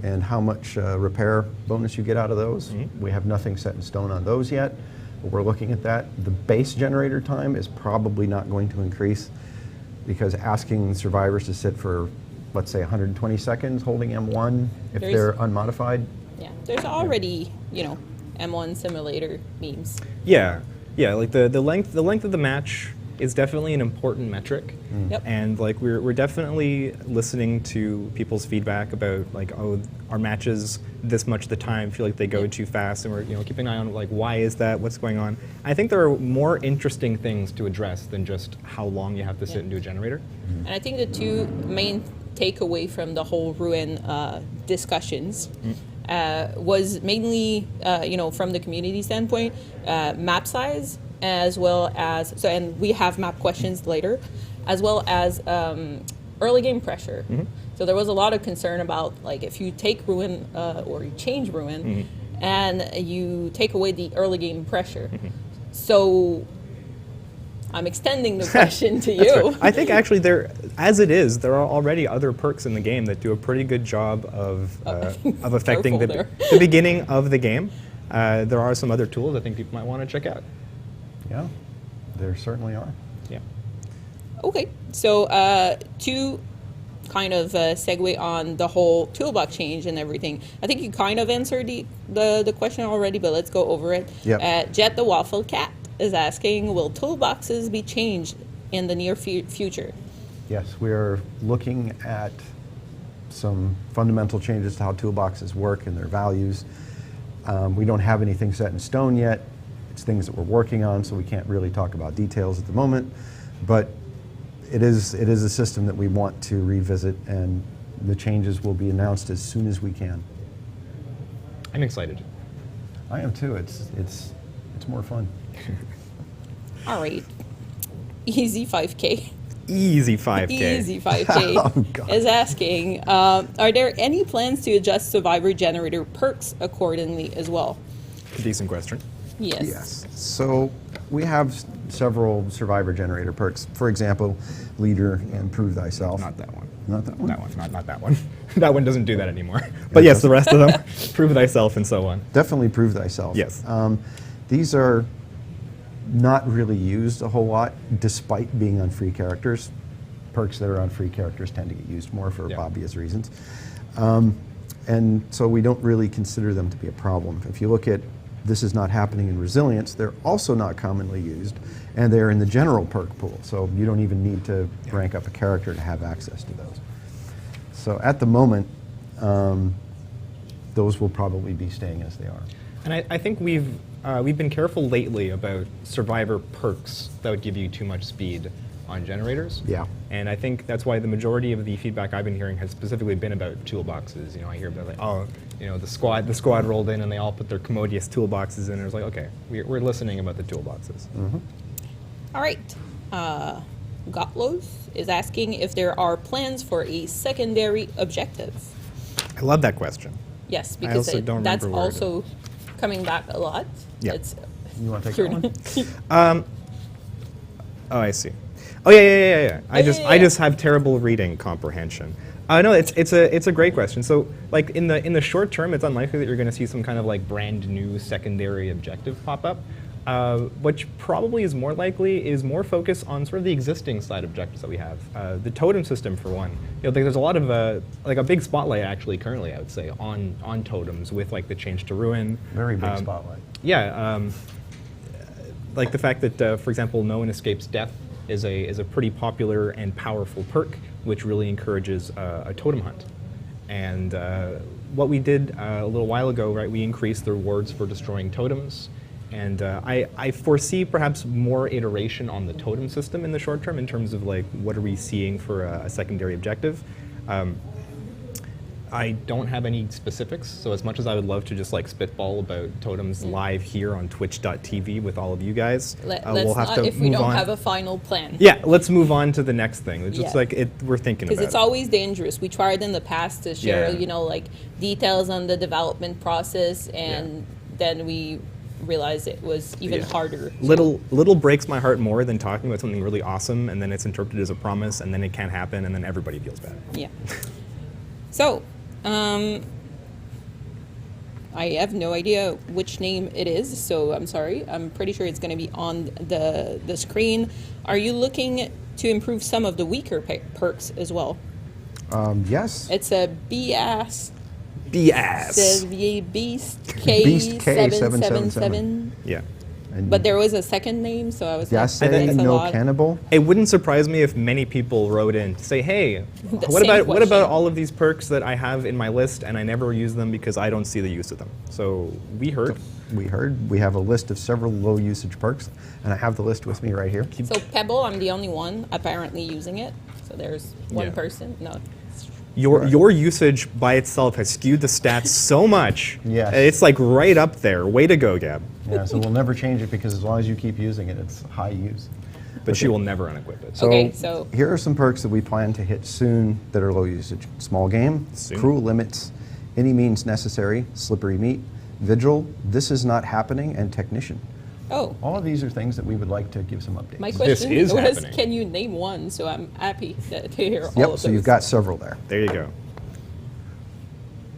[SPEAKER 2] and how much repair bonus you get out of those. We have nothing set in stone on those yet, but we're looking at that. The base generator time is probably not going to increase, because asking survivors to sit for, let's say, 120 seconds holding M1 if they're unmodified.
[SPEAKER 3] Yeah, there's already, M1 simulator memes.
[SPEAKER 4] Yeah, like the length of the match is definitely an important metric.
[SPEAKER 3] Yep.
[SPEAKER 4] And like we're definitely listening to people's feedback about like, oh, our matches this much of the time feel like they go too fast, and we're keeping an eye on like, why is that, what's going on. I think there are more interesting things to address than just how long you have to sit and do a generator.
[SPEAKER 3] And I think the two main takeaway from the whole Ruin discussions was mainly from the community standpoint, map size, as well as and we have map questions later, as well as early game pressure. So there was a lot of concern about like if you take Ruin or you change Ruin and you take away the early game pressure. So I'm extending the question to you.
[SPEAKER 4] Right. I think actually there are already other perks in the game that do a pretty good job of affecting the beginning of the game. There are some other tools I think people might want to check out.
[SPEAKER 2] Yeah, there certainly are.
[SPEAKER 4] Yeah.
[SPEAKER 3] Okay, so to kind of segue on the whole toolbox change and everything, I think you kind of answered the question already, but let's go over it.
[SPEAKER 2] Yep.
[SPEAKER 3] Jet the Waffle Cat is asking, will toolboxes be changed in the near future?
[SPEAKER 2] Yes, we're looking at some fundamental changes to how toolboxes work and their values. We don't have anything set in stone yet. It's things that we're working on, so we can't really talk about details at the moment. But it is a system that we want to revisit, and the changes will be announced as soon as we can.
[SPEAKER 4] I'm excited.
[SPEAKER 2] I am too. It's more fun.
[SPEAKER 3] All right. Easy 5K.
[SPEAKER 4] Easy 5K.
[SPEAKER 3] Easy 5K is asking, are there any plans to adjust survivor generator perks accordingly as well?
[SPEAKER 4] Decent question.
[SPEAKER 3] Yes.
[SPEAKER 2] Yes. So we have several survivor generator perks. For example, leader and prove thyself.
[SPEAKER 4] Not that one.
[SPEAKER 2] Not that one?
[SPEAKER 4] That one, not that one. That one doesn't do that anymore. But yes, the rest of them, prove thyself and so on.
[SPEAKER 2] Definitely prove thyself.
[SPEAKER 4] Yes.
[SPEAKER 2] These are not really used a whole lot, despite being on free characters. Perks that are on free characters tend to get used more for obvious reasons. And so we don't really consider them to be a problem. If you look at this is not happening in resilience, they're also not commonly used, and they're in the general perk pool, so you don't even need to rank up a character to have access to those. So at the moment, those will probably be staying as they are.
[SPEAKER 4] And I think we've been careful lately about survivor perks that would give you too much speed on generators.
[SPEAKER 2] Yeah.
[SPEAKER 4] And I think that's why the majority of the feedback I've been hearing has specifically been about toolboxes. You know, I hear about like, oh, you know, the squad rolled in and they all put their commodious toolboxes in. And it was like, okay, we're listening about the toolboxes.
[SPEAKER 2] Mm-hmm.
[SPEAKER 3] All right. Gotlos is asking if there are plans for a secondary objective.
[SPEAKER 4] I love that question.
[SPEAKER 3] Yes, because that's also coming back a lot.
[SPEAKER 4] Yeah.
[SPEAKER 2] You want to take that one?
[SPEAKER 4] Oh, I see. Oh yeah. I just have terrible reading comprehension. No, it's a great question. So like in the short term, it's unlikely that you're going to see some kind of like brand new secondary objective pop up. Which probably is more likely is more focus on sort of the existing side objectives that we have. The totem system, for one. You know, there's a lot of like a big spotlight actually currently, I would say, on totems with like the change to ruin.
[SPEAKER 2] Very big spotlight.
[SPEAKER 4] Yeah, like the fact that, for example, no one escapes death is a pretty popular and powerful perk, which really encourages a totem hunt. And what we did a little while ago, right? We increased the rewards for destroying totems. And I foresee perhaps more iteration on the totem system in the short term in terms of like what are we seeing for a secondary objective. I don't have any specifics, so as much as I would love to just like spitball about totems live here on twitch.tv with all of you guys, we'll have to
[SPEAKER 3] if we don't have a final plan.
[SPEAKER 4] Yeah, let's move on to the next thing. It's just like we're thinking about it.
[SPEAKER 3] Because it's always dangerous. We tried in the past to share, you know, like details on the development process, and then we realized it was even harder.
[SPEAKER 4] Little breaks my heart more than talking about something really awesome, and then it's interpreted as a promise, and then it can't happen, and then everybody feels bad. Yeah.
[SPEAKER 3] So, I have no idea which name it is, so I'm sorry. I'm pretty sure it's going to be on the screen. Are you looking to improve some of the weaker perks as well?
[SPEAKER 2] Yes.
[SPEAKER 3] It's a BS. Beast K777.
[SPEAKER 4] Yeah.
[SPEAKER 3] But there was a second name, so I was like,
[SPEAKER 2] thanks a lot. Cannibal.
[SPEAKER 4] It wouldn't surprise me if many people wrote in to say, hey, what about all of these perks that I have in my list and I never use them because I don't see the use of them? So we heard.
[SPEAKER 2] We have a list of several low usage perks, and I have the list with me right here.
[SPEAKER 3] So Pebble, I'm the only one apparently using it. So there's one person. No.
[SPEAKER 4] Your usage by itself has skewed the stats so much.
[SPEAKER 2] Yes.
[SPEAKER 4] It's like right up there. Way to go, Gab.
[SPEAKER 2] Yeah, so we'll never change it because as long as you keep using it, it's high use.
[SPEAKER 4] But she will never unequip it.
[SPEAKER 3] So
[SPEAKER 2] here are some perks that we plan to hit soon that are low usage. Small game, cruel limits, any means necessary, slippery meat, vigil, this is not happening, and technician.
[SPEAKER 3] Oh.
[SPEAKER 2] All of these are things that we would like to give some updates.
[SPEAKER 3] My question was, can you name one? So I'm happy to hear all of those.
[SPEAKER 2] Yep, so you've got several there.
[SPEAKER 4] There you go.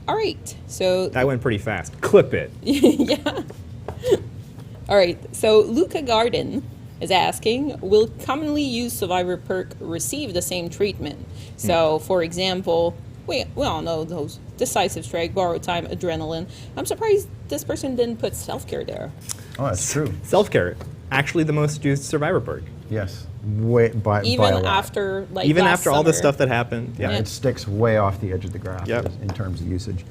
[SPEAKER 3] All right, so...
[SPEAKER 4] That went pretty fast. Clip it.
[SPEAKER 3] Yeah. All right, so Luca Garden is asking, will commonly used survivor perk receive the same treatment? So, for example, we all know those decisive strike, borrowed time, adrenaline. I'm surprised this person didn't put self-care there.
[SPEAKER 2] Oh, that's true.
[SPEAKER 4] Self-care, actually the most used survivor perk.
[SPEAKER 2] Yes,
[SPEAKER 3] even after
[SPEAKER 4] all the stuff that happened.
[SPEAKER 2] Yeah, it sticks way off the edge of the graph in terms of usage.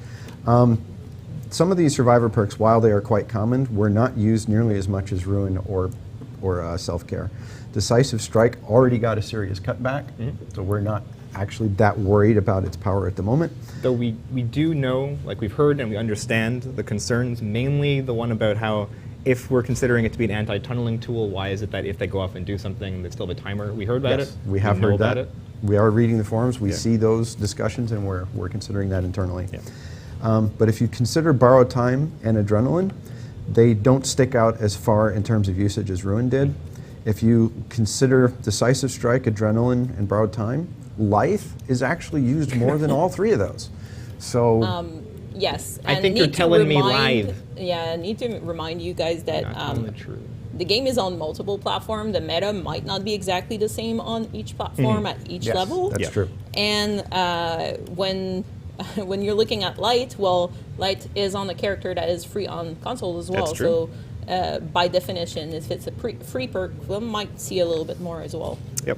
[SPEAKER 2] Some of these survivor perks, while they are quite common, were not used nearly as much as Ruin or self-care. Decisive Strike already got a serious cutback, so we're not actually that worried about its power at the moment.
[SPEAKER 4] Though we do know, like we've heard and we understand the concerns, mainly the one about how if we're considering it to be an anti-tunneling tool, why is it that if they go off and do something, they still have a timer? We heard about it.
[SPEAKER 2] We have heard
[SPEAKER 4] about
[SPEAKER 2] that.
[SPEAKER 4] it.
[SPEAKER 2] We are reading the forums. We see those discussions, and we're considering that internally.
[SPEAKER 4] Yeah.
[SPEAKER 2] But if you consider borrowed time and adrenaline, they don't stick out as far in terms of usage as Ruin did. If you consider Decisive Strike, Adrenaline, and Borrowed Time, Lithe is actually used more than all three of those. So
[SPEAKER 3] yes.
[SPEAKER 4] I
[SPEAKER 3] and
[SPEAKER 4] think you're telling me Lithe.
[SPEAKER 3] Yeah, I need to remind you guys that
[SPEAKER 4] true.
[SPEAKER 3] the game is on multiple platforms. The meta might not be exactly the same on each platform at each level.
[SPEAKER 2] That's true.
[SPEAKER 3] And when you're looking at Light, well, Light is on a character that is free on console as well.
[SPEAKER 4] That's true.
[SPEAKER 3] So by definition, if it's a free perk, we might see a little bit more as well.
[SPEAKER 4] Yep.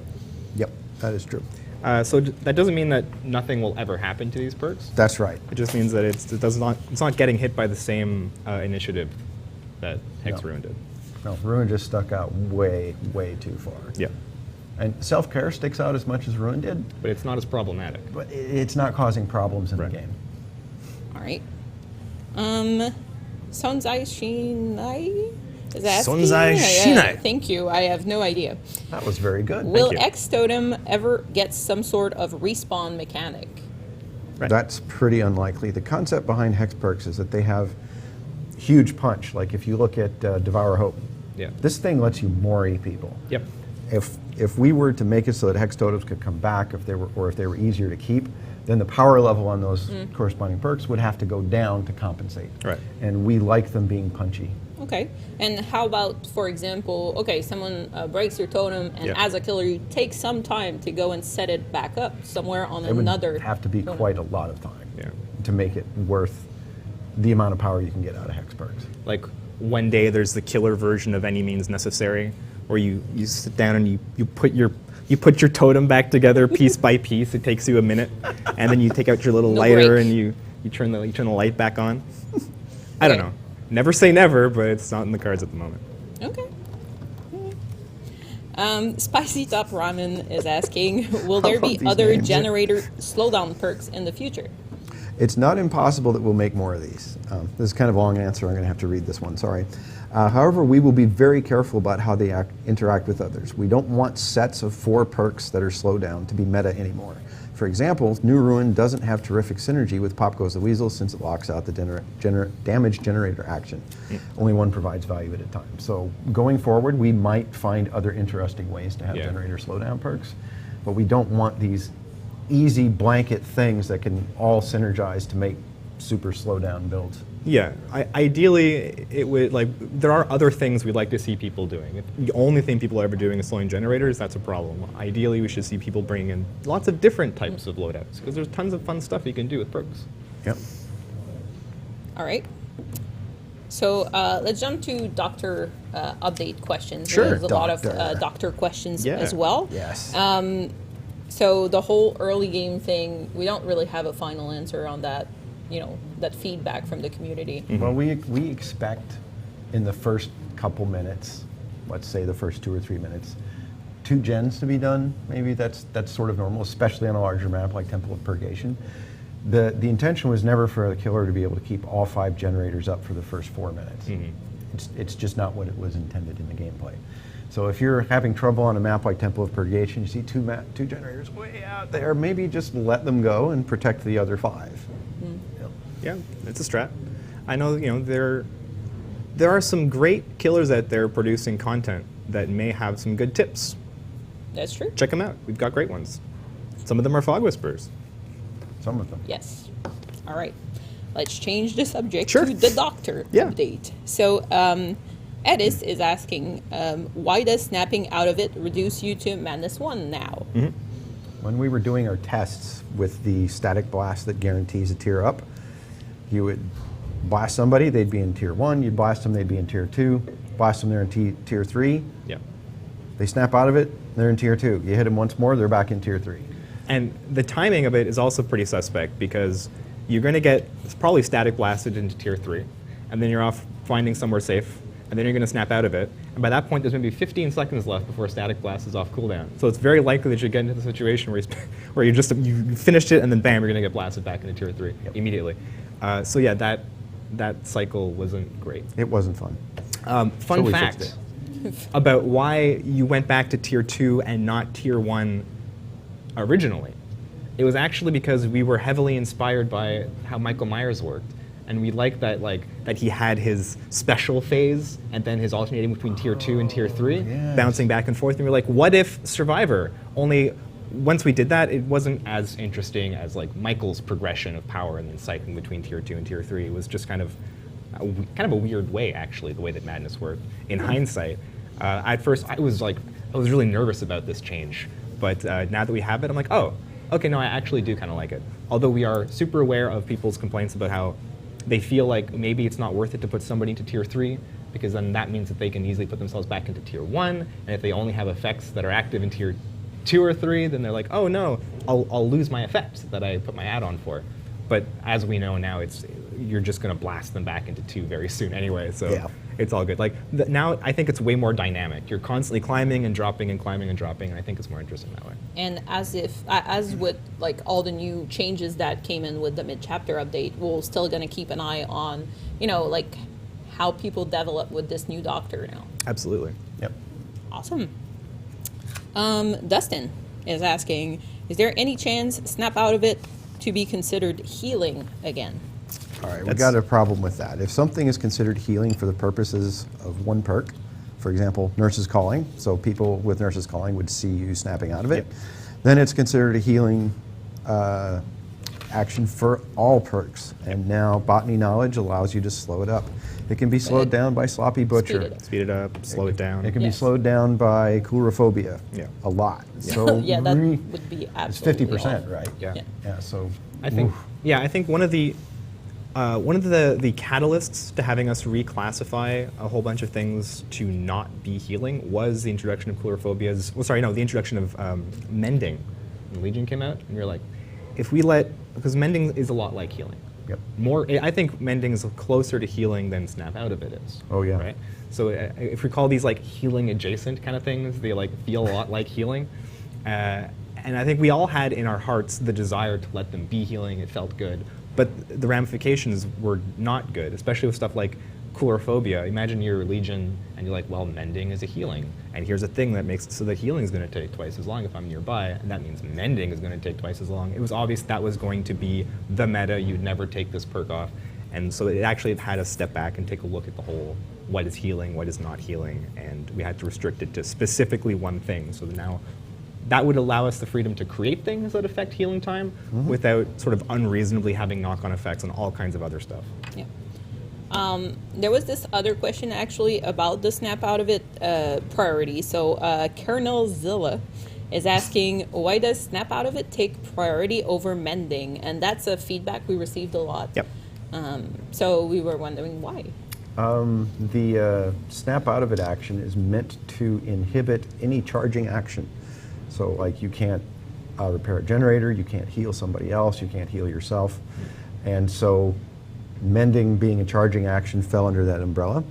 [SPEAKER 2] Yep, that is true.
[SPEAKER 4] So that doesn't mean that nothing will ever happen to these perks.
[SPEAKER 2] That's right.
[SPEAKER 4] It just means that it's not getting hit by the same initiative that Hex Ruin did.
[SPEAKER 2] No, Ruin just stuck out way, way too far.
[SPEAKER 4] Yeah.
[SPEAKER 2] And Self-Care sticks out as much as Ruin did,
[SPEAKER 4] But it's not as problematic.
[SPEAKER 2] but it's not causing problems in
[SPEAKER 4] Right.
[SPEAKER 2] the game.
[SPEAKER 3] All right. Sonzai Shinai? Is that
[SPEAKER 4] Sonzai Shinai.
[SPEAKER 3] Thank you. I have no idea.
[SPEAKER 2] That was very good.
[SPEAKER 3] Will
[SPEAKER 4] you.
[SPEAKER 3] X Totem ever get some sort of respawn mechanic?
[SPEAKER 4] Right.
[SPEAKER 2] That's pretty unlikely. The concept behind Hex perks is that they have huge punch. Like if you look at Devour Hope,
[SPEAKER 4] Yeah.
[SPEAKER 2] this thing lets you more people.
[SPEAKER 4] Yep.
[SPEAKER 2] If we were to make it so that Hex totems could come back, if they were easier to keep, then the power level on those corresponding perks would have to go down to compensate.
[SPEAKER 4] Right.
[SPEAKER 2] And we like them being punchy.
[SPEAKER 3] Okay. And how about, for example, okay, someone breaks your totem, and
[SPEAKER 4] Yeah.
[SPEAKER 3] as a killer, you take some time to go and set it back up somewhere on
[SPEAKER 2] It would
[SPEAKER 3] another.
[SPEAKER 2] have to be
[SPEAKER 3] totem.
[SPEAKER 2] quite a lot of time
[SPEAKER 4] Yeah.
[SPEAKER 2] to make it worth the amount of power you can get out of Hex perks.
[SPEAKER 4] Like one day there's the killer version of Any Means Necessary, where you sit down and you put your totem back together piece by piece. It takes you a minute, and then you take out your little
[SPEAKER 3] No
[SPEAKER 4] lighter
[SPEAKER 3] break.
[SPEAKER 4] and you turn the light back on. I don't know. Never say never, but it's not in the cards at the moment.
[SPEAKER 3] Okay. Spicy Top Ramen is asking, will there be
[SPEAKER 2] about these
[SPEAKER 3] other
[SPEAKER 2] names?
[SPEAKER 3] generator slowdown perks in the future?
[SPEAKER 2] It's not impossible that we'll make more of these. This is kind of a long answer. I'm going to have to read this one. Sorry. However, we will be very careful about how they interact with others. We don't want sets of 4 perks that are Slowdown to be meta anymore. For example, New Ruin doesn't have terrific synergy with Pop Goes the Weasel since it locks out the damage generator action. Only one provides value at a time. So going forward, we might find other interesting ways to have generator slowdown perks, but we don't want these easy blanket things that can all synergize to make super slowdown builds.
[SPEAKER 4] Yeah, ideally, it would there are other things we'd like to see people doing. If the only thing people are ever doing is slowing generators, that's a problem. Ideally, we should see people bringing in lots of different types of loadouts, because there's tons of fun stuff you can do with perks.
[SPEAKER 2] Yep.
[SPEAKER 3] All right. So let's jump to doctor update questions.
[SPEAKER 2] Sure,
[SPEAKER 3] There's a lot of
[SPEAKER 2] doctor.
[SPEAKER 3] doctor questions
[SPEAKER 4] Yeah.
[SPEAKER 3] as well.
[SPEAKER 2] Yes.
[SPEAKER 3] So the whole early game thing, we don't really have a final answer on that, that feedback from the community.
[SPEAKER 2] Well, we expect in the first couple minutes, let's say the first 2 or 3 minutes, 2 gens to be done. Maybe that's sort of normal, especially on a larger map like Temple of Purgation. The intention was never for the killer to be able to keep all 5 generators up for the first 4 minutes. It's just not what it was intended in the gameplay. So if you're having trouble on a map like Temple of Purgation, you see 2 generators way out there, maybe just let them go and protect the other 5.
[SPEAKER 4] Yeah, it's a strat. I know, there are some great killers out there producing content that may have some good tips.
[SPEAKER 3] That's true.
[SPEAKER 4] Check them out. We've got great ones. Some of them are Fog Whisperers.
[SPEAKER 2] Some of them.
[SPEAKER 3] Yes. All right. Let's change the subject
[SPEAKER 4] Sure.
[SPEAKER 3] to the doctor update. So Edis is asking, why does snapping out of it reduce you to -1 now?
[SPEAKER 2] When we were doing our tests with the static blast that guarantees a tier up, you would blast somebody, they'd be in tier 1, you'd blast them, they'd be in tier 2, blast them, they're in tier 3,
[SPEAKER 4] Yeah.
[SPEAKER 2] they snap out of it, they're in tier 2. You hit them once more, they're back in tier 3.
[SPEAKER 4] And the timing of it is also pretty suspect, because you're going to get probably static blasted into tier 3, and then you're off finding somewhere safe, and then you're going to snap out of it. And by that point, there's maybe 15 seconds left before static blast is off cooldown. So it's very likely that you get into the situation where you finished it, and then bam, you're going to get blasted back into tier 3 immediately. So yeah, that cycle wasn't great.
[SPEAKER 2] It wasn't fun.
[SPEAKER 4] Fun fact about why you went back to Tier 2 and not Tier 1 originally. It was actually because we were heavily inspired by how Michael Myers worked. And we liked that, that he had his special phase and then his alternating between Tier 2 and Tier 3, bouncing back and forth. And we were like, what if Survivor? Only once we did that, it wasn't as interesting as Michael's progression of power and then cycling between Tier 2 and Tier 3. It was just kind of a weird way, actually, the way that Madness worked. In hindsight, at first I was really nervous about this change. But now that we have it, I'm like, oh, okay, no, I actually do kind of like it. Although we are super aware of people's complaints about how they feel like maybe it's not worth it to put somebody into Tier 3, because then that means that they can easily put themselves back into Tier 1, and if they only have effects that are active in Tier 2 or 3, then they're like, oh no, I'll lose my effect that I put my add-on for. But as we know now, you're just going to blast them back into 2 very soon anyway, so it's all good. Now I think it's way more dynamic. You're constantly climbing and dropping and climbing and dropping, and I think it's more interesting that way.
[SPEAKER 3] And as with all the new changes that came in with the mid-chapter update, we're still going to keep an eye on, how people develop with this new Doctor now.
[SPEAKER 4] Absolutely.
[SPEAKER 2] Yep.
[SPEAKER 3] Awesome. Dustin is asking, is there any chance Snap Out of It to be considered healing again?
[SPEAKER 2] All right, we got a problem with that. If something is considered healing for the purposes of one perk, for example, Nurse's Calling, so people with Nurse's Calling would see you snapping out of it, then it's considered a healing action for all perks. And now Botany Knowledge allows you to slow it up. It can be slowed down by Sloppy Butcher.
[SPEAKER 4] Speed it up, slow it down.
[SPEAKER 2] It can be slowed down by Coulrophobia a lot. So
[SPEAKER 3] that would be absolutely
[SPEAKER 2] it's 50%, right?
[SPEAKER 4] Yeah.
[SPEAKER 2] So
[SPEAKER 4] I think one of the catalysts to having us reclassify a whole bunch of things to not be healing was the introduction of Coulrophobias. The introduction of mending when Legion came out, and we were like, because mending is a lot like healing. Yep. I think mending is closer to healing than Snap Out of It is.
[SPEAKER 2] Oh yeah.
[SPEAKER 4] Right. So if we call these healing adjacent kind of things, they feel a lot like healing. And I think we all had in our hearts the desire to let them be healing. It felt good. But the ramifications were not good, especially with stuff like Coulrophobia. Imagine you're Legion and you're like, well, mending is a healing. And here's a thing that makes it so that healing is going to take twice as long if I'm nearby, and that means mending is going to take twice as long. It was obvious that was going to be the meta. You'd never take this perk off. And so it actually had us step back and take a look at the whole, what is healing, what is not healing, and we had to restrict it to specifically one thing. So now that would allow us the freedom to create things that affect healing time without sort of unreasonably having knock-on effects on all kinds of other stuff.
[SPEAKER 3] Yeah. There was this other question actually about the Snap Out of It priority. So Colonel Zilla is asking, why does Snap Out of It take priority over mending? And that's a feedback we received a lot.
[SPEAKER 4] Yep.
[SPEAKER 3] So we were wondering why.
[SPEAKER 2] The Snap Out of It action is meant to inhibit any charging action. So you can't repair a generator, you can't heal somebody else, you can't heal yourself. And so mending being a charging action fell under that umbrella.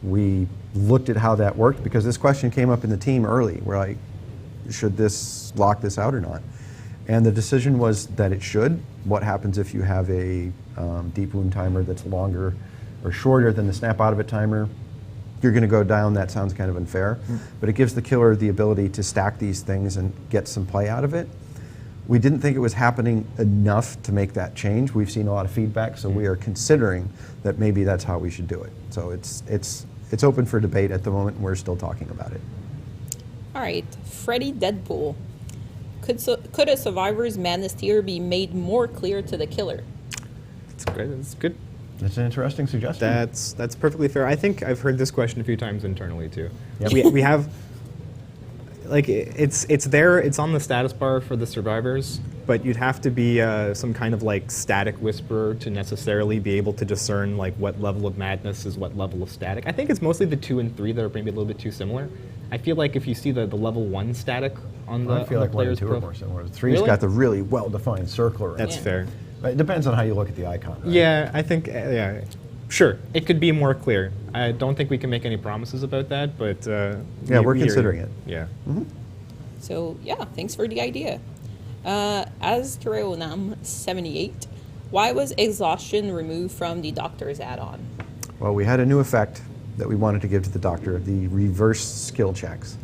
[SPEAKER 2] We looked at how that worked because this question came up in the team early. We're like, should this lock this out or not? And the decision was that it should. What happens if you have a deep wound timer that's longer or shorter than the Snap Out of It timer? You're going to go down. That sounds kind of unfair. But it gives the killer the ability to stack these things and get some play out of it. We didn't think it was happening enough to make that change. We've seen a lot of feedback, so we are considering that maybe that's how we should do it. So it's open for debate at the moment, and we're still talking about it.
[SPEAKER 3] All right, Freddy Deadpool. Could a survivor's Manastir be made more clear to the killer?
[SPEAKER 4] That's great. That's good.
[SPEAKER 2] That's an interesting suggestion.
[SPEAKER 4] That's perfectly fair. I think I've heard this question a few times internally too.
[SPEAKER 2] Yep.
[SPEAKER 4] We have. It's there, it's on the status bar for the survivors, but you'd have to be some kind of static whisperer to necessarily be able to discern what level of madness is what level of static. I think it's mostly the 2 and 3 that are maybe a little bit too similar. I feel like if you see the level 1 static on the
[SPEAKER 2] I feel like 1 and 2 are more similar. 3's got the really well-defined circle around it.
[SPEAKER 4] That's fair.
[SPEAKER 2] It depends on how you look at the icon. Right?
[SPEAKER 4] Yeah, I think, sure, it could be more clear. I don't think we can make any promises about that, but
[SPEAKER 2] we're considering it.
[SPEAKER 4] Yeah.
[SPEAKER 2] Mm-hmm.
[SPEAKER 3] So thanks for the idea. Aztereonam78, why was exhaustion removed from the Doctors Addon?
[SPEAKER 2] Well, we had a new effect that we wanted to give to the doctor, the reverse skill checks.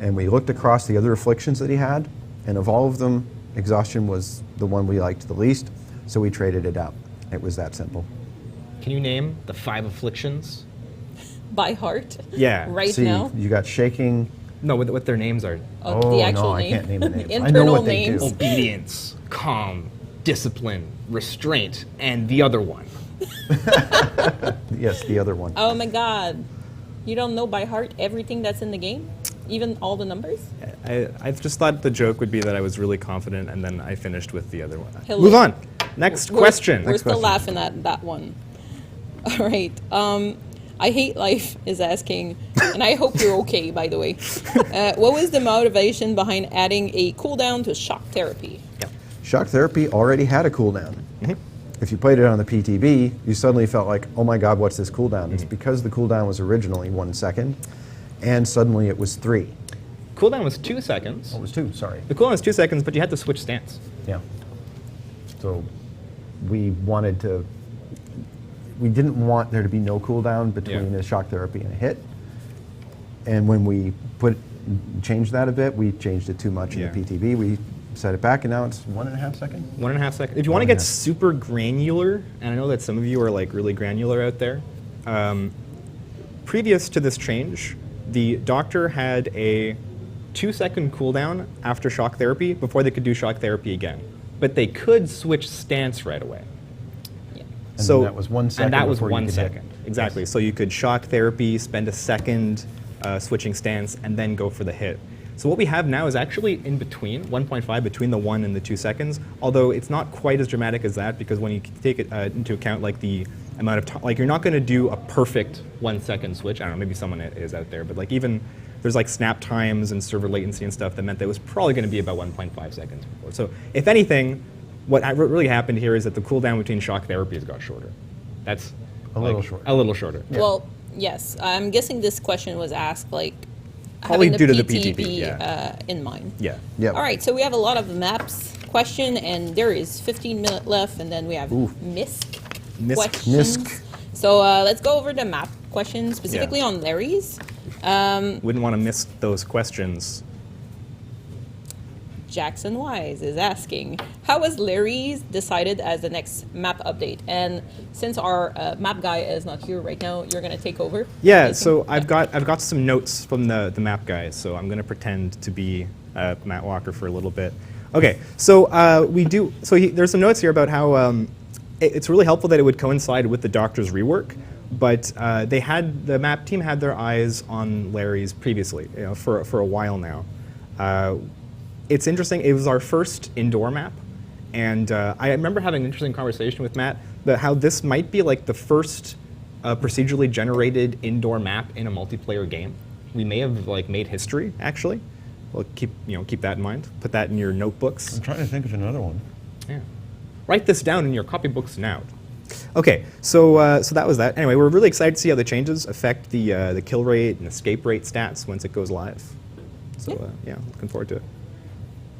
[SPEAKER 2] And we looked across the other afflictions that he had, and of all of them, exhaustion was the one we liked the least, so we traded it out. It was that simple.
[SPEAKER 6] Can you name the 5 afflictions?
[SPEAKER 3] By heart?
[SPEAKER 4] Yeah.
[SPEAKER 3] Right
[SPEAKER 2] See,
[SPEAKER 3] now?
[SPEAKER 2] you got shaking.
[SPEAKER 6] No, what their names are.
[SPEAKER 3] Oh, the actual
[SPEAKER 2] no,
[SPEAKER 3] name?
[SPEAKER 2] I can't name the names. I know
[SPEAKER 3] Internal
[SPEAKER 2] what they
[SPEAKER 3] names.
[SPEAKER 2] do.
[SPEAKER 6] Obedience, calm, discipline, restraint, and the other one.
[SPEAKER 2] Yes, the other one.
[SPEAKER 3] Oh my god. You don't know by heart everything that's in the game? Even all the numbers?
[SPEAKER 4] I just thought the joke would be that I was really confident, and then I finished with the other one.
[SPEAKER 3] Hello.
[SPEAKER 4] Move on. Next question.
[SPEAKER 3] We're still laughing at that one. All right. I Hate Life is asking, and I hope you're okay, by the way. What was the motivation behind adding a cooldown to shock therapy?
[SPEAKER 2] Shock therapy already had a cooldown. If you played it on the PTB, you suddenly felt like, oh my god, what's this cooldown? It's because the cooldown was originally 1 second, and suddenly it was 3.
[SPEAKER 6] Cooldown was 2 seconds.
[SPEAKER 2] Oh, it was 2, sorry.
[SPEAKER 6] The cooldown was 2 seconds, but you had to switch stance.
[SPEAKER 2] Yeah. So we wanted to, we didn't want there to be no cooldown between a shock therapy and a hit. And when we changed that a bit, we changed it too much in the PTB. We set it back, and now it's 1.5 seconds.
[SPEAKER 4] 1.5 seconds. If you want to get super granular, and I know that some of you are like really granular out there, previous to this change, the doctor had a 2-second cooldown after shock therapy before they could do shock therapy again. But they could switch stance right away.
[SPEAKER 2] And so that was 1 second.
[SPEAKER 6] And that was
[SPEAKER 2] before
[SPEAKER 6] 1
[SPEAKER 2] you could hit.
[SPEAKER 6] second.
[SPEAKER 4] Exactly.
[SPEAKER 2] Yes.
[SPEAKER 4] So you could shock therapy, spend a second switching stance, and then go for the hit. So what we have now is actually in between, 1.5 between the 1 and the 2 seconds, although it's not quite as dramatic as that, because when you take it into account like the amount of time, like you're not going to do a perfect 1 second switch. I don't know, maybe someone is out there, but like even there's like snap times and server latency and stuff that meant that it was probably going to be about 1.5 seconds before. So if anything, what really happened here is that the cooldown between shock therapies got shorter. That's
[SPEAKER 2] A little shorter.
[SPEAKER 6] A little shorter.
[SPEAKER 2] Yeah.
[SPEAKER 3] Well, yes. I'm guessing this question was asked like
[SPEAKER 4] Probably
[SPEAKER 3] having
[SPEAKER 4] due
[SPEAKER 3] the
[SPEAKER 4] to the
[SPEAKER 3] PTB
[SPEAKER 4] PTB,
[SPEAKER 3] in mind.
[SPEAKER 4] Yeah.
[SPEAKER 2] Yep.
[SPEAKER 3] All right, so we have a lot of maps question, and there is 15 minutes left, and then we have MISC questions.
[SPEAKER 2] MISC.
[SPEAKER 3] So let's go over the map questions, specifically on Larry's.
[SPEAKER 4] Wouldn't want to miss those questions.
[SPEAKER 3] Jackson Wise is asking, how was Larry's decided as the next map update? And since our map guy is not here right now, you're going to take over.
[SPEAKER 4] Yeah, so I've got some notes from the map guy, so I'm going to pretend to be Matt Walker for a little bit. Okay, so there's some notes here about how it's really helpful that it would coincide with the Doctor's rework, but the map team had their eyes on Larry's previously, for a while now. It's interesting. It was our first indoor map, and I remember having an interesting conversation with Matt about how this might be like the first procedurally generated indoor map in a multiplayer game. We may have like made history, actually. Well, keep that in mind. Put that in your notebooks.
[SPEAKER 2] I'm trying to think of another one.
[SPEAKER 4] Yeah. Write this down in your copybooks now. Okay, so that was that. Anyway, we're really excited to see how the changes affect the kill rate and escape rate stats once it goes live. So yeah, looking forward to it.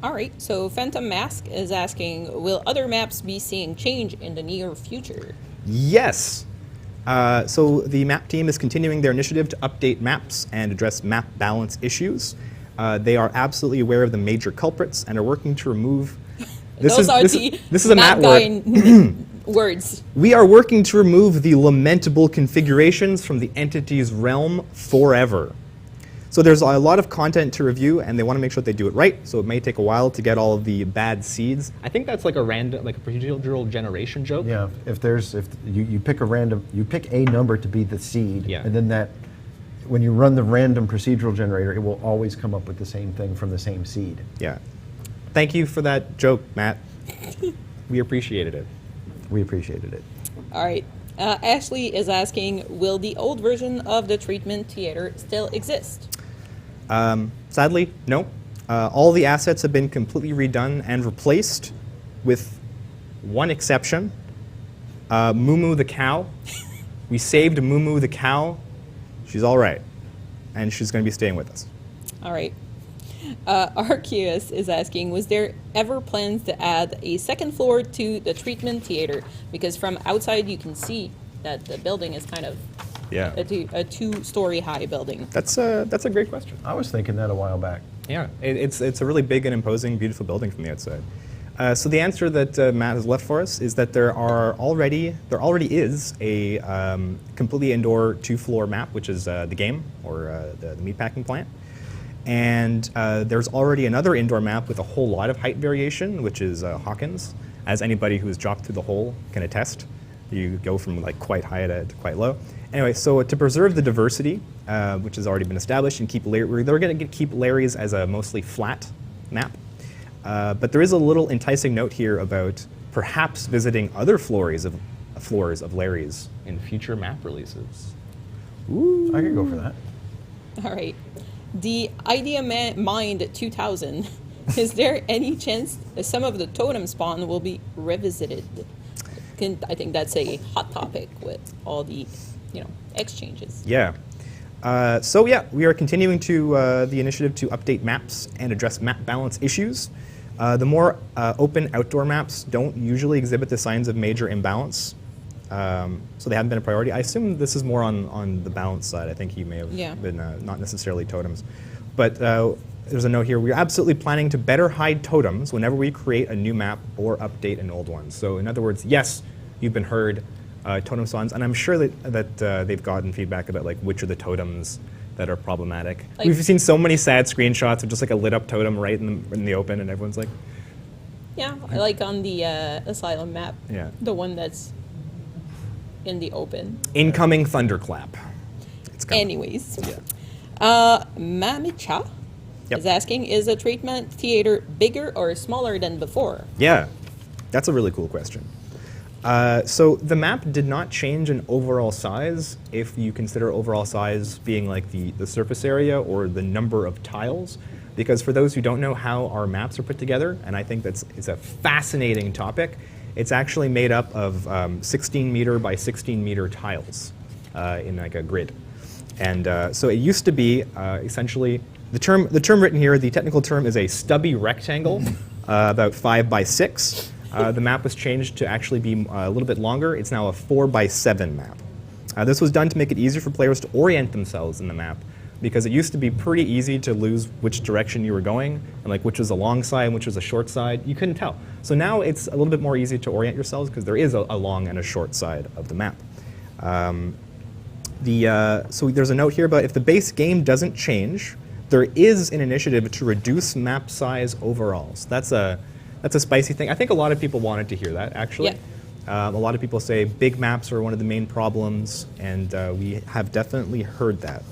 [SPEAKER 3] All right, so PhantomMask is asking, will other maps be seeing change in the near future?
[SPEAKER 4] Yes. So the map team is continuing their initiative to update maps and address map balance issues. They are absolutely aware of the major culprits and are working to remove. This is a Matt word.
[SPEAKER 3] Words.
[SPEAKER 4] We are working to remove the lamentable configurations from the entity's realm forever. So there's a lot of content to review, and they want to make sure that they do it right. So it may take a while to get all of the bad seeds.
[SPEAKER 6] I think that's like a random, like a procedural generation joke.
[SPEAKER 2] Yeah, if you pick you pick a number to be the seed, and then when you run the random procedural generator, it will always come up with the same thing from the same seed.
[SPEAKER 4] Yeah. Thank you for that joke, Matt. We appreciated it.
[SPEAKER 2] We appreciated it.
[SPEAKER 3] All right. Ashley is asking, will the old version of the treatment theater still exist?
[SPEAKER 4] Sadly, no. All the assets have been completely redone and replaced with one exception. Moo the cow. We saved Moo the cow. She's all right. And she's going to be staying with us.
[SPEAKER 3] All right. Arceus is asking, was there ever plans to add a second floor to the treatment theater? Because from outside you can see that the building is kind of
[SPEAKER 4] Yeah.
[SPEAKER 3] A two-story high building.
[SPEAKER 4] That's a great question.
[SPEAKER 2] I was thinking that a while back.
[SPEAKER 4] Yeah, it's a really big and imposing, beautiful building from the outside. So the answer that Matt has left for us is that there already is a completely indoor 2-floor map, which is the game, or the meatpacking plant. And there's already another indoor map with a whole lot of height variation, which is Hawkins. As anybody who's dropped through the hole can attest. You go from like quite high to quite low. Anyway, so to preserve the diversity, which has already been established, and they're going to keep Larry's as a mostly flat map. But there is a little enticing note here about perhaps visiting other floors of Larry's in future map releases.
[SPEAKER 2] Ooh. I could go for that.
[SPEAKER 3] All right. The Idea Mind 2000. Is there any chance that some of the totem spawn will be revisited? I think that's a hot topic with all the, exchanges.
[SPEAKER 4] Yeah. So yeah, we are continuing to the initiative to update maps and address map balance issues. The more open outdoor maps don't usually exhibit the signs of major imbalance, so they haven't been a priority. I assume this is more on the balance side. I think he may have been not necessarily totems, but there's a note here. We're absolutely planning to better hide totems whenever we create a new map or update an old one. So in other words, yes, you've been heard, totem spawns, and I'm sure that they've gotten feedback about like which are the totems that are problematic. Like, we've seen so many sad screenshots of just like a lit up totem right in the open, and everyone's like,
[SPEAKER 3] yeah, like on the Asylum map,
[SPEAKER 4] yeah,
[SPEAKER 3] the one that's in the open.
[SPEAKER 4] Incoming thunderclap. It's coming.
[SPEAKER 3] Anyways, Mamicha is asking, is the treatment theater bigger or smaller than before?
[SPEAKER 4] Yeah, that's a really cool question. So the map did not change in overall size if you consider overall size being like the surface area or the number of tiles. Because for those who don't know how our maps are put together, and I think it's a fascinating topic, it's actually made up of 16 meter by 16 meter tiles in like a grid. And so it used to be essentially, the term written here, the technical term is a stubby rectangle, about 5 by 6. The map was changed to actually be a little bit longer. It's now a 4 by 7 map. This was done to make it easier for players to orient themselves in the map, because it used to be pretty easy to lose which direction you were going, and like which was a long side and which was a short side. You couldn't tell. So now it's a little bit more easy to orient yourselves because there is a long and a short side of the map. So there's a note here about if the base game doesn't change, there is an initiative to reduce map size overall. So that's a spicy thing. I think a lot of people wanted to hear that, actually. Yeah. A lot of people say big maps are one of the main problems, and we have definitely heard that.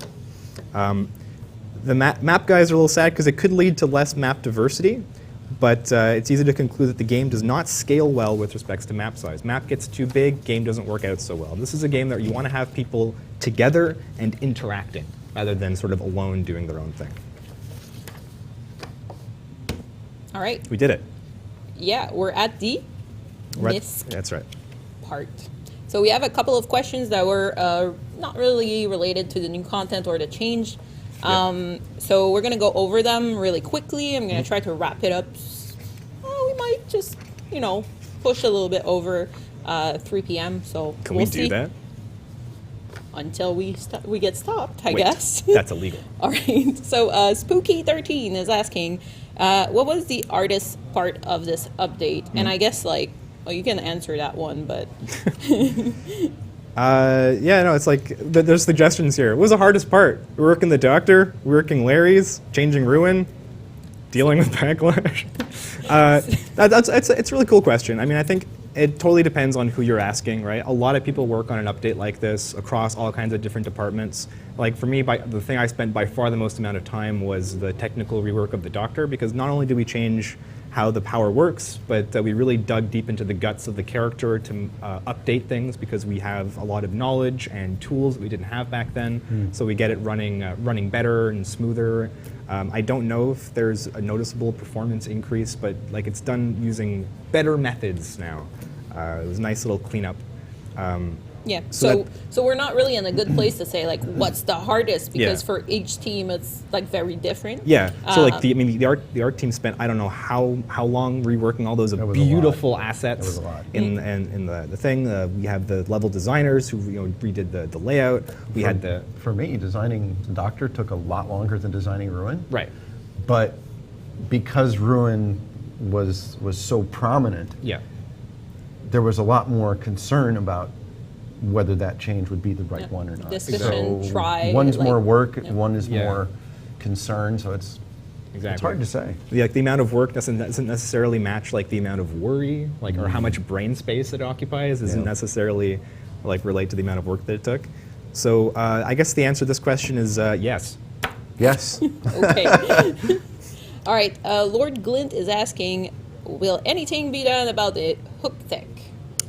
[SPEAKER 4] The map guys are a little sad because it could lead to less map diversity, but it's easy to conclude that the game does not scale well with respect to map size. Map gets too big, game doesn't work out so well. This is a game that you want to have people together and interacting, rather than sort of alone doing their own thing.
[SPEAKER 3] All right.
[SPEAKER 4] We did it.
[SPEAKER 3] Yeah, we're at the MISC
[SPEAKER 4] that's right.
[SPEAKER 3] part. So we have a couple of questions that were not really related to the new content or the change. So we're going to go over them really quickly. I'm going to try to wrap it up. We might just, push a little bit over 3 p.m. So
[SPEAKER 4] Can
[SPEAKER 3] we'll
[SPEAKER 4] we do
[SPEAKER 3] see.
[SPEAKER 4] that?
[SPEAKER 3] Until we get stopped, I
[SPEAKER 4] Wait,
[SPEAKER 3] guess.
[SPEAKER 4] That's illegal.
[SPEAKER 3] All right. So Spooky13 is asking, what was the artist part of this update? And I guess you can answer that one, but
[SPEAKER 4] it's like there's suggestions here. What was the hardest part? Working the Doctor, working Larry's, changing Ruin, dealing with backlash. It's a really cool question. I mean, I think it totally depends on who you're asking, right? A lot of people work on an update like this across all kinds of different departments. Like for me, the thing I spent by far the most amount of time was the technical rework of the Doctor, because not only did we change how the power works, but we really dug deep into the guts of the character to update things, because we have a lot of knowledge and tools that we didn't have back then. So we get it running better and smoother. I don't know if there's a noticeable performance increase, but it's done using better methods now. It was a nice little cleanup.
[SPEAKER 3] Yeah. So we're not really in a good place to say like what's the hardest because for each team it's like very different.
[SPEAKER 4] Yeah. So like the art team spent I don't know how long reworking all those beautiful assets.
[SPEAKER 2] It was a lot.
[SPEAKER 4] In the thing. We have the level designers who redid the layout.
[SPEAKER 2] For me, designing the Doctor took a lot longer than designing Ruin.
[SPEAKER 4] Right.
[SPEAKER 2] But because Ruin was so prominent, there was a lot more concern about whether that change would be the right one or not.
[SPEAKER 3] Decision, try.
[SPEAKER 2] One's more work, one is more concern, so it's hard to say.
[SPEAKER 4] Like the amount of work doesn't necessarily match like the amount of worry, like or how much brain space it occupies isn't necessarily like relate to the amount of work that it took. So I guess the answer to this question is yes.
[SPEAKER 2] Yes.
[SPEAKER 3] Okay. All right. Lord Glint is asking, will anything be done about the hook tech?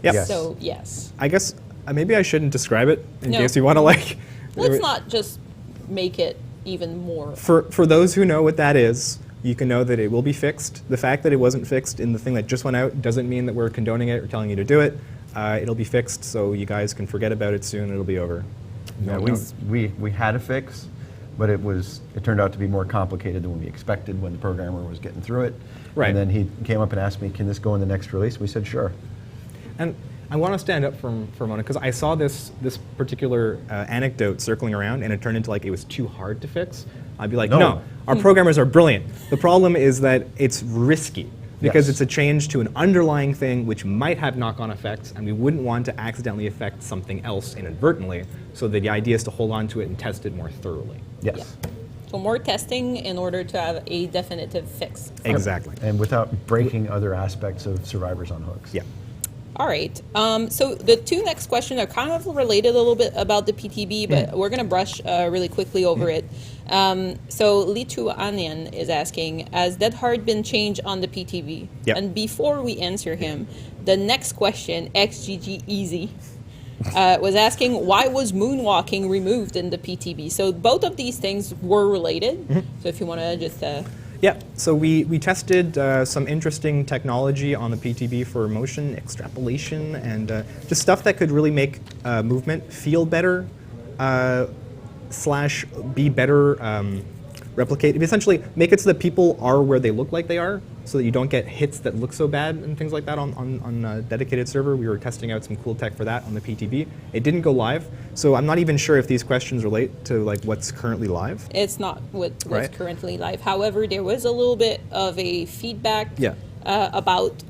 [SPEAKER 4] Yep.
[SPEAKER 2] Yes.
[SPEAKER 3] So yes.
[SPEAKER 4] I guess maybe I shouldn't describe it in case you want to like.
[SPEAKER 3] Let's not just make it even more.
[SPEAKER 4] For those who know what that is, you can know that it will be fixed. The fact that it wasn't fixed in the thing that just went out doesn't mean that we're condoning it or telling you to do it. It'll be fixed, so you guys can forget about it soon. It'll be over.
[SPEAKER 2] Yeah, we had a fix, but it turned out to be more complicated than we expected when the programmer was getting through it.
[SPEAKER 4] Right.
[SPEAKER 2] And then he came up and asked me, "Can this go in the next release?" We said, "Sure."
[SPEAKER 4] And I want to stand up for a moment because I saw this particular anecdote circling around, and it turned into like it was too hard to fix. I'd be like, no, our programmers are brilliant. The problem is that it's risky because it's a change to an underlying thing which might have knock-on effects, and we wouldn't want to accidentally affect something else inadvertently. So the idea is to hold on to it and test it more thoroughly.
[SPEAKER 2] Yes.
[SPEAKER 3] Yeah. So more testing in order to have a definitive fix.
[SPEAKER 4] Exactly.
[SPEAKER 2] And without breaking other aspects of Survivors on Hooks.
[SPEAKER 4] Yeah.
[SPEAKER 3] All right. So the two next questions are kind of related a little bit about the PTB, but we're going to brush really quickly over it. So Lituanian is asking, has Dead Hard been changed on the PTB?
[SPEAKER 4] Yep.
[SPEAKER 3] And before we answer him, the next question, XGG Easy, was asking, why was moonwalking removed in the PTB? So both of these things were related. So if you want to just...
[SPEAKER 4] Yeah, so we tested some interesting technology on the PTB for motion extrapolation and just stuff that could really make movement feel better / be better replicate. Essentially, make it so that people are where they look like they are, so that you don't get hits that look so bad and things like that on a dedicated server. We were testing out some cool tech for that on the PTB. It didn't go live, so I'm not even sure if these questions relate to like what's currently live.
[SPEAKER 3] It's not what's currently live. However, there was a little bit of a feedback about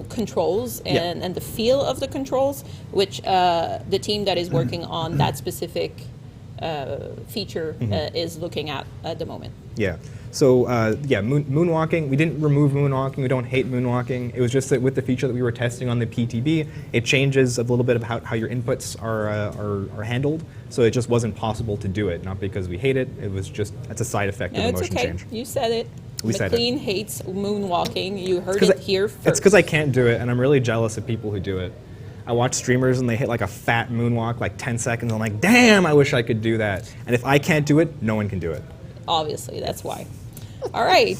[SPEAKER 3] controls and the feel of the controls, which the team that is working on that specific feature is looking at the moment.
[SPEAKER 4] Yeah. So moonwalking, we didn't remove moonwalking, we don't hate moonwalking. It was just that with the feature that we were testing on the PTB, it changes a little bit of how your inputs are handled. So it just wasn't possible to do it, not because we hate it, it was just, it's a side effect of the motion change.
[SPEAKER 3] You said it.
[SPEAKER 4] McLean
[SPEAKER 3] hates moonwalking. You heard it here first.
[SPEAKER 4] It's because I can't do it, and I'm really jealous of people who do it. I watch streamers and they hit like a fat moonwalk, like 10 seconds, and I'm like, damn, I wish I could do that. And if I can't do it, no one can do it.
[SPEAKER 3] Obviously, that's why. All right.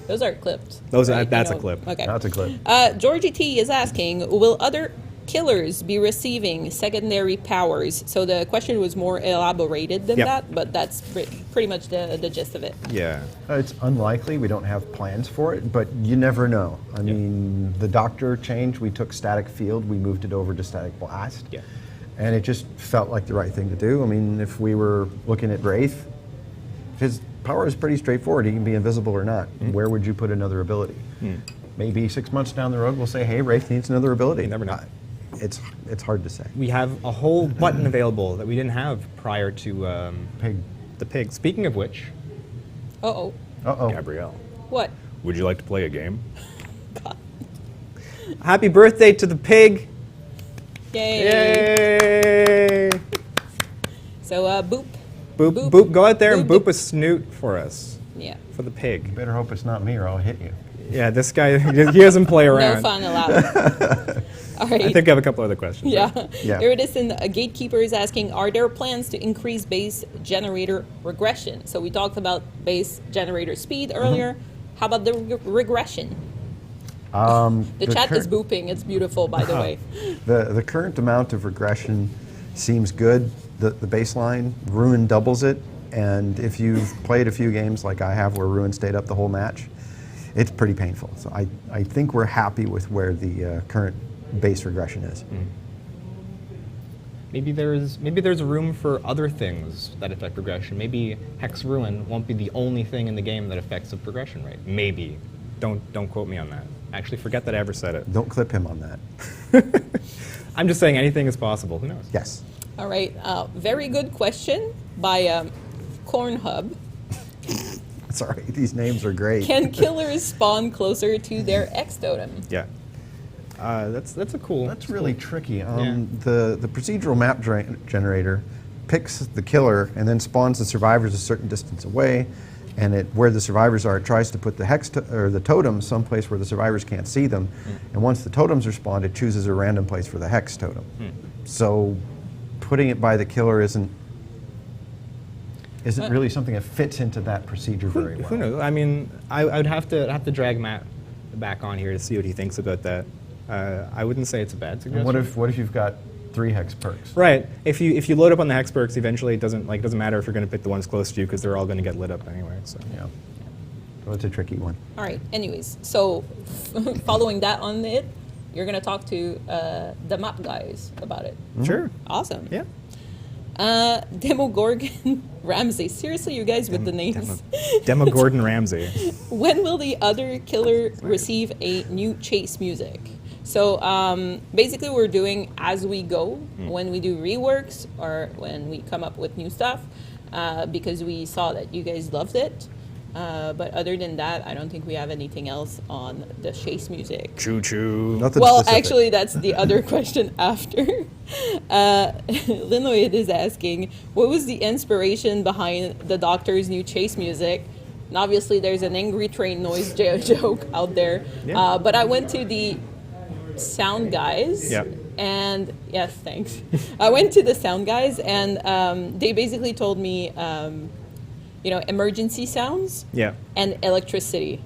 [SPEAKER 3] Those are clipped.
[SPEAKER 4] That's a clip.
[SPEAKER 3] Okay.
[SPEAKER 2] That's a clip.
[SPEAKER 3] Georgie T is asking, will other killers be receiving secondary powers? So the question was more elaborated than that, but that's pretty much the gist of it.
[SPEAKER 4] Yeah.
[SPEAKER 2] It's unlikely. We don't have plans for it, but you never know. I mean, the Doctor change, we took static field, we moved it over to static blast.
[SPEAKER 4] Yeah.
[SPEAKER 2] And it just felt like the right thing to do. I mean, if we were looking at Wraith, his power is pretty straightforward. He can be invisible or not. Where would you put another ability? Maybe 6 months down the road, we'll say, hey, Wraith needs another ability.
[SPEAKER 4] You never know.
[SPEAKER 2] It's hard to say.
[SPEAKER 4] We have a whole button available that we didn't have prior to the pig. Speaking of which,
[SPEAKER 3] Uh-oh.
[SPEAKER 4] Gabrielle,
[SPEAKER 3] What?
[SPEAKER 4] would you like to play a game? Happy birthday to the pig!
[SPEAKER 3] Yay!
[SPEAKER 4] Yay!
[SPEAKER 3] So, Boop.
[SPEAKER 4] Boop, go out there and boop a snoot for us.
[SPEAKER 3] Yeah.
[SPEAKER 4] For the pig.
[SPEAKER 2] You better hope it's not me or I'll hit you.
[SPEAKER 4] Yeah, this guy, he doesn't play around.
[SPEAKER 3] No fun allowed. All right.
[SPEAKER 4] I think I have a couple other questions.
[SPEAKER 3] Yeah.
[SPEAKER 2] Yeah.
[SPEAKER 3] Here it is. A gatekeeper is asking, are there plans to increase base generator regression? So we talked about base generator speed earlier. How about the regression? The chat is booping. It's beautiful, by the way.
[SPEAKER 2] The current amount of regression seems good. The baseline, Ruin doubles it, and if you've played a few games like I have where Ruin stayed up the whole match, it's pretty painful. So I think we're happy with where the current base regression is.
[SPEAKER 6] Maybe there's room for other things that affect progression. Maybe Hex Ruin won't be the only thing in the game that affects the progression rate. Maybe.
[SPEAKER 4] Don't quote me on that. Actually, forget that I ever said it.
[SPEAKER 2] Don't clip him on that.
[SPEAKER 4] I'm just saying anything is possible. Who knows?
[SPEAKER 2] Yes.
[SPEAKER 3] All right. Very good question by Cornhub.
[SPEAKER 2] Sorry, these names are great.
[SPEAKER 3] Can killers spawn closer to their X-Totem?
[SPEAKER 4] Yeah. That's a cool.
[SPEAKER 2] That's really tricky. The procedural map generator picks the killer and then spawns the survivors a certain distance away, and where the survivors are, it tries to put the or the totems someplace where the survivors can't see them. And once the totems are spawned, it chooses a random place for the hex totem. So putting it by the killer isn't really something that fits into that procedure very well.
[SPEAKER 4] Who knows? I mean, I would have to drag Matt back on here to see what he thinks about that. I wouldn't say it's a bad suggestion.
[SPEAKER 2] What if you've got 3 hex perks?
[SPEAKER 4] Right. If you load up on the hex perks, eventually it doesn't matter if you're going to pick the ones close to you because they're all going to get lit up anyway. So
[SPEAKER 2] yeah. So it's a tricky one.
[SPEAKER 3] All right. Anyways, so following that on it, you're going to talk to the map guys about it.
[SPEAKER 4] Sure.
[SPEAKER 3] Awesome.
[SPEAKER 4] Yeah.
[SPEAKER 3] Demogorgon Ramsey. Seriously, you guys with the names.
[SPEAKER 4] Demogorgon Ramsey.
[SPEAKER 3] When will the other killer receive a new chase music? So basically we're doing as we go when we do reworks or when we come up with new stuff because we saw that you guys loved it. But other than that, I don't think we have anything else on the chase music.
[SPEAKER 4] Choo-choo.
[SPEAKER 2] Nothing
[SPEAKER 3] Well,
[SPEAKER 2] specific.
[SPEAKER 3] actually, that's the other question after. Linoid is asking, what was the inspiration behind the Doctor's new chase music? And obviously, there's an angry train noise joke out there.
[SPEAKER 4] Yeah.
[SPEAKER 3] But I went to the sound guys.
[SPEAKER 4] Yep.
[SPEAKER 3] And yes, thanks. I went to the sound guys, and they basically told me, emergency sounds.
[SPEAKER 4] Yeah.
[SPEAKER 3] And electricity.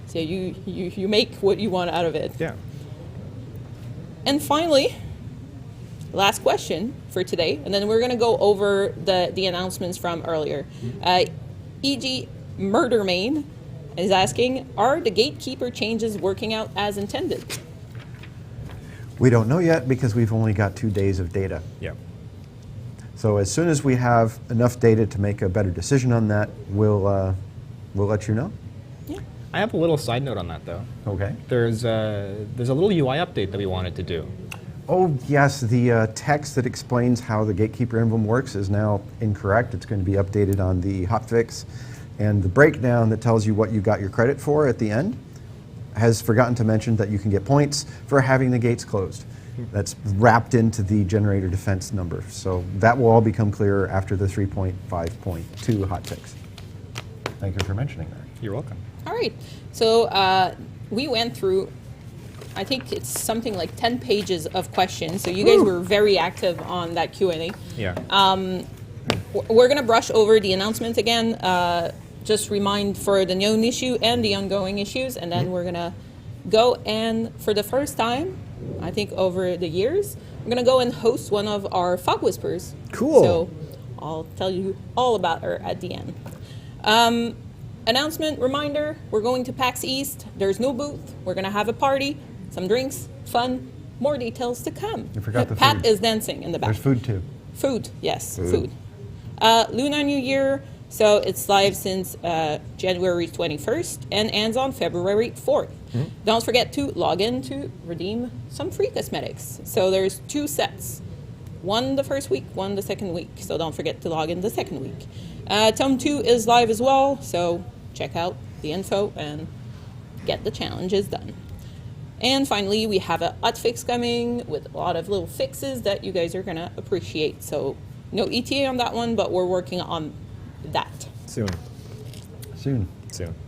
[SPEAKER 3] So you make what you want out of it.
[SPEAKER 4] Yeah.
[SPEAKER 3] And finally, last question for today, and then we're going to go over the announcements from earlier. E.g. Murder Main is asking, are the gatekeeper changes working out as intended?
[SPEAKER 2] We don't know yet because we've only got 2 days of data.
[SPEAKER 4] Yeah.
[SPEAKER 2] So as soon as we have enough data to make a better decision on that, we'll let you know.
[SPEAKER 3] Yeah.
[SPEAKER 6] I have a little side note on that, though.
[SPEAKER 2] Okay.
[SPEAKER 6] There's a little UI update that we wanted to do.
[SPEAKER 2] Oh yes, the text that explains how the gatekeeper emblem works is now incorrect. It's going to be updated on the hotfix, and the breakdown that tells you what you got your credit for at the end has forgotten to mention that you can get points for having the gates closed. That's wrapped into the generator defense number. So that will all become clearer after the 3.5.2 hotfix. Thank you for mentioning that.
[SPEAKER 4] You're welcome.
[SPEAKER 3] All right. So we went through, I think it's something like 10 pages of questions. So you guys were very active on that Q&A.
[SPEAKER 4] Yeah.
[SPEAKER 3] We're going to brush over the announcements again. Just remind for the known issue and the ongoing issues. And then we're going to go and, for the first time, I think over the years, we're going to go and host one of our Fog Whispers.
[SPEAKER 4] Cool.
[SPEAKER 3] So I'll tell you all about her at the end. Announcement, reminder, we're going to PAX East. There's no booth. We're going to have a party, some drinks, fun, more details to come.
[SPEAKER 2] You forgot the
[SPEAKER 3] Pat
[SPEAKER 2] food.
[SPEAKER 3] is dancing in the back.
[SPEAKER 2] There's food too.
[SPEAKER 3] Food, yes,
[SPEAKER 2] Food.
[SPEAKER 3] Lunar New Year, so it's live since January 21st and ends on February 4th. Don't forget to log in to redeem some free cosmetics. So there's 2 sets. One the first week, one the second week. So don't forget to log in the second week. Tome 2 is live as well, so check out the info and get the challenges done. And finally, we have a hotfix coming with a lot of little fixes that you guys are going to appreciate. So no ETA on that one, but we're working on that.
[SPEAKER 4] Soon.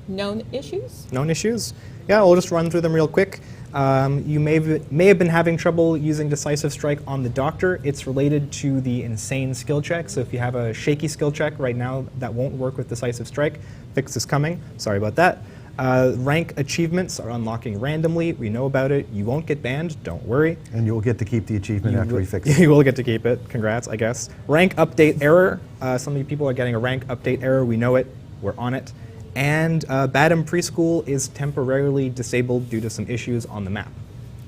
[SPEAKER 3] Known issues?
[SPEAKER 4] Known issues? Yeah, we'll just run through them real quick. You may have been having trouble using Decisive Strike on the Doctor. It's related to the insane skill check. So if you have a shaky skill check right now, that won't work with Decisive Strike. Fix is coming. Sorry about that. Rank achievements are unlocking randomly. We know about it. You won't get banned. Don't worry.
[SPEAKER 2] And you'll get to keep the achievement after we fix it.
[SPEAKER 4] You will get to keep it. Congrats, I guess. Rank update error. Some people are getting a rank update error. We know it. We're on it. And Badham Preschool is temporarily disabled due to some issues on the map.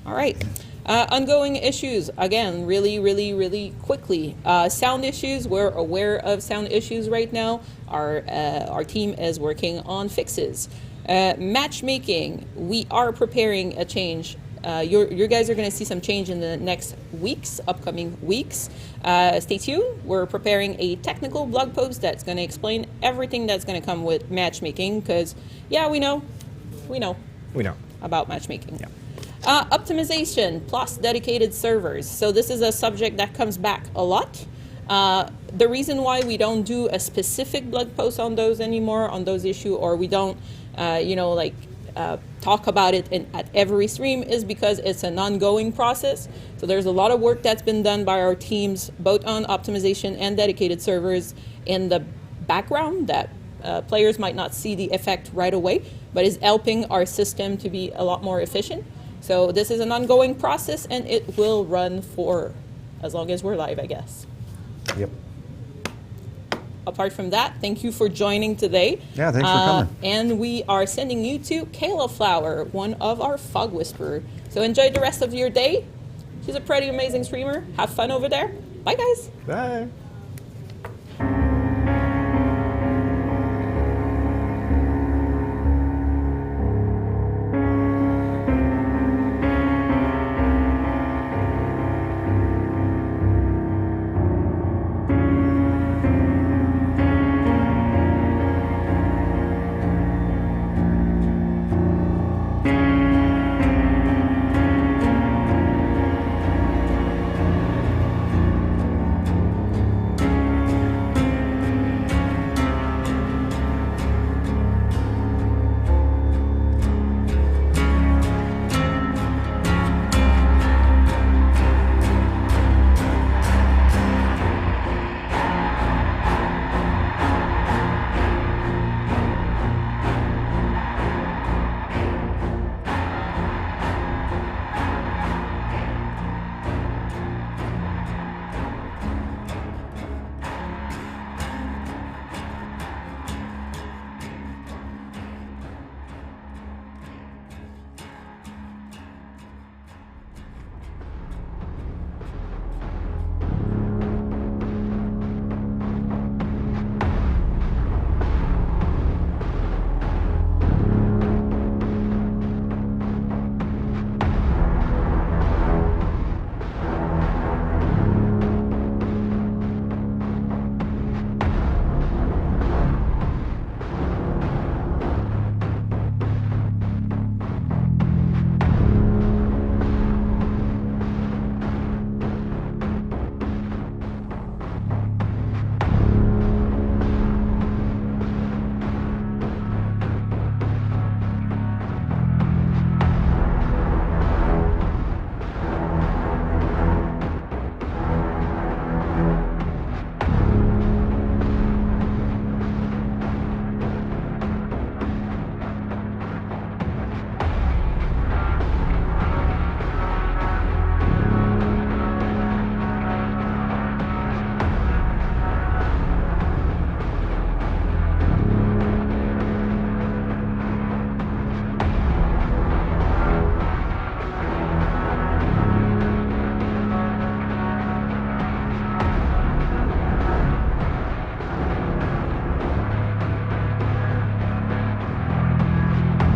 [SPEAKER 3] All right. Ongoing issues, again, really quickly. Sound issues, we're aware of sound issues right now. Our team is working on fixes. Matchmaking, we are preparing a change. You guys are going to see some change in the next weeks, upcoming weeks. Stay tuned. We're preparing a technical blog post that's going to explain everything that's going to come with matchmaking, because, yeah, we know about matchmaking.
[SPEAKER 4] Yeah.
[SPEAKER 3] Optimization plus dedicated servers. So this is a subject that comes back a lot. The reason why we don't do a specific blog post on those anymore, on those issues, or we don't, talk about it at every stream, is because it's an ongoing process. So there's a lot of work that's been done by our teams, both on optimization and dedicated servers, in the background that players might not see the effect right away, but is helping our system to be a lot more efficient. So this is an ongoing process, and it will run for as long as we're live, I guess.
[SPEAKER 2] Yep.
[SPEAKER 3] Apart from that, thank you for joining today.
[SPEAKER 2] Yeah, thanks for coming.
[SPEAKER 3] And we are sending you to Kayla Flower, one of our Fog Whisperer. So enjoy the rest of your day. She's a pretty amazing streamer. Have fun over there. Bye, guys.
[SPEAKER 4] Bye.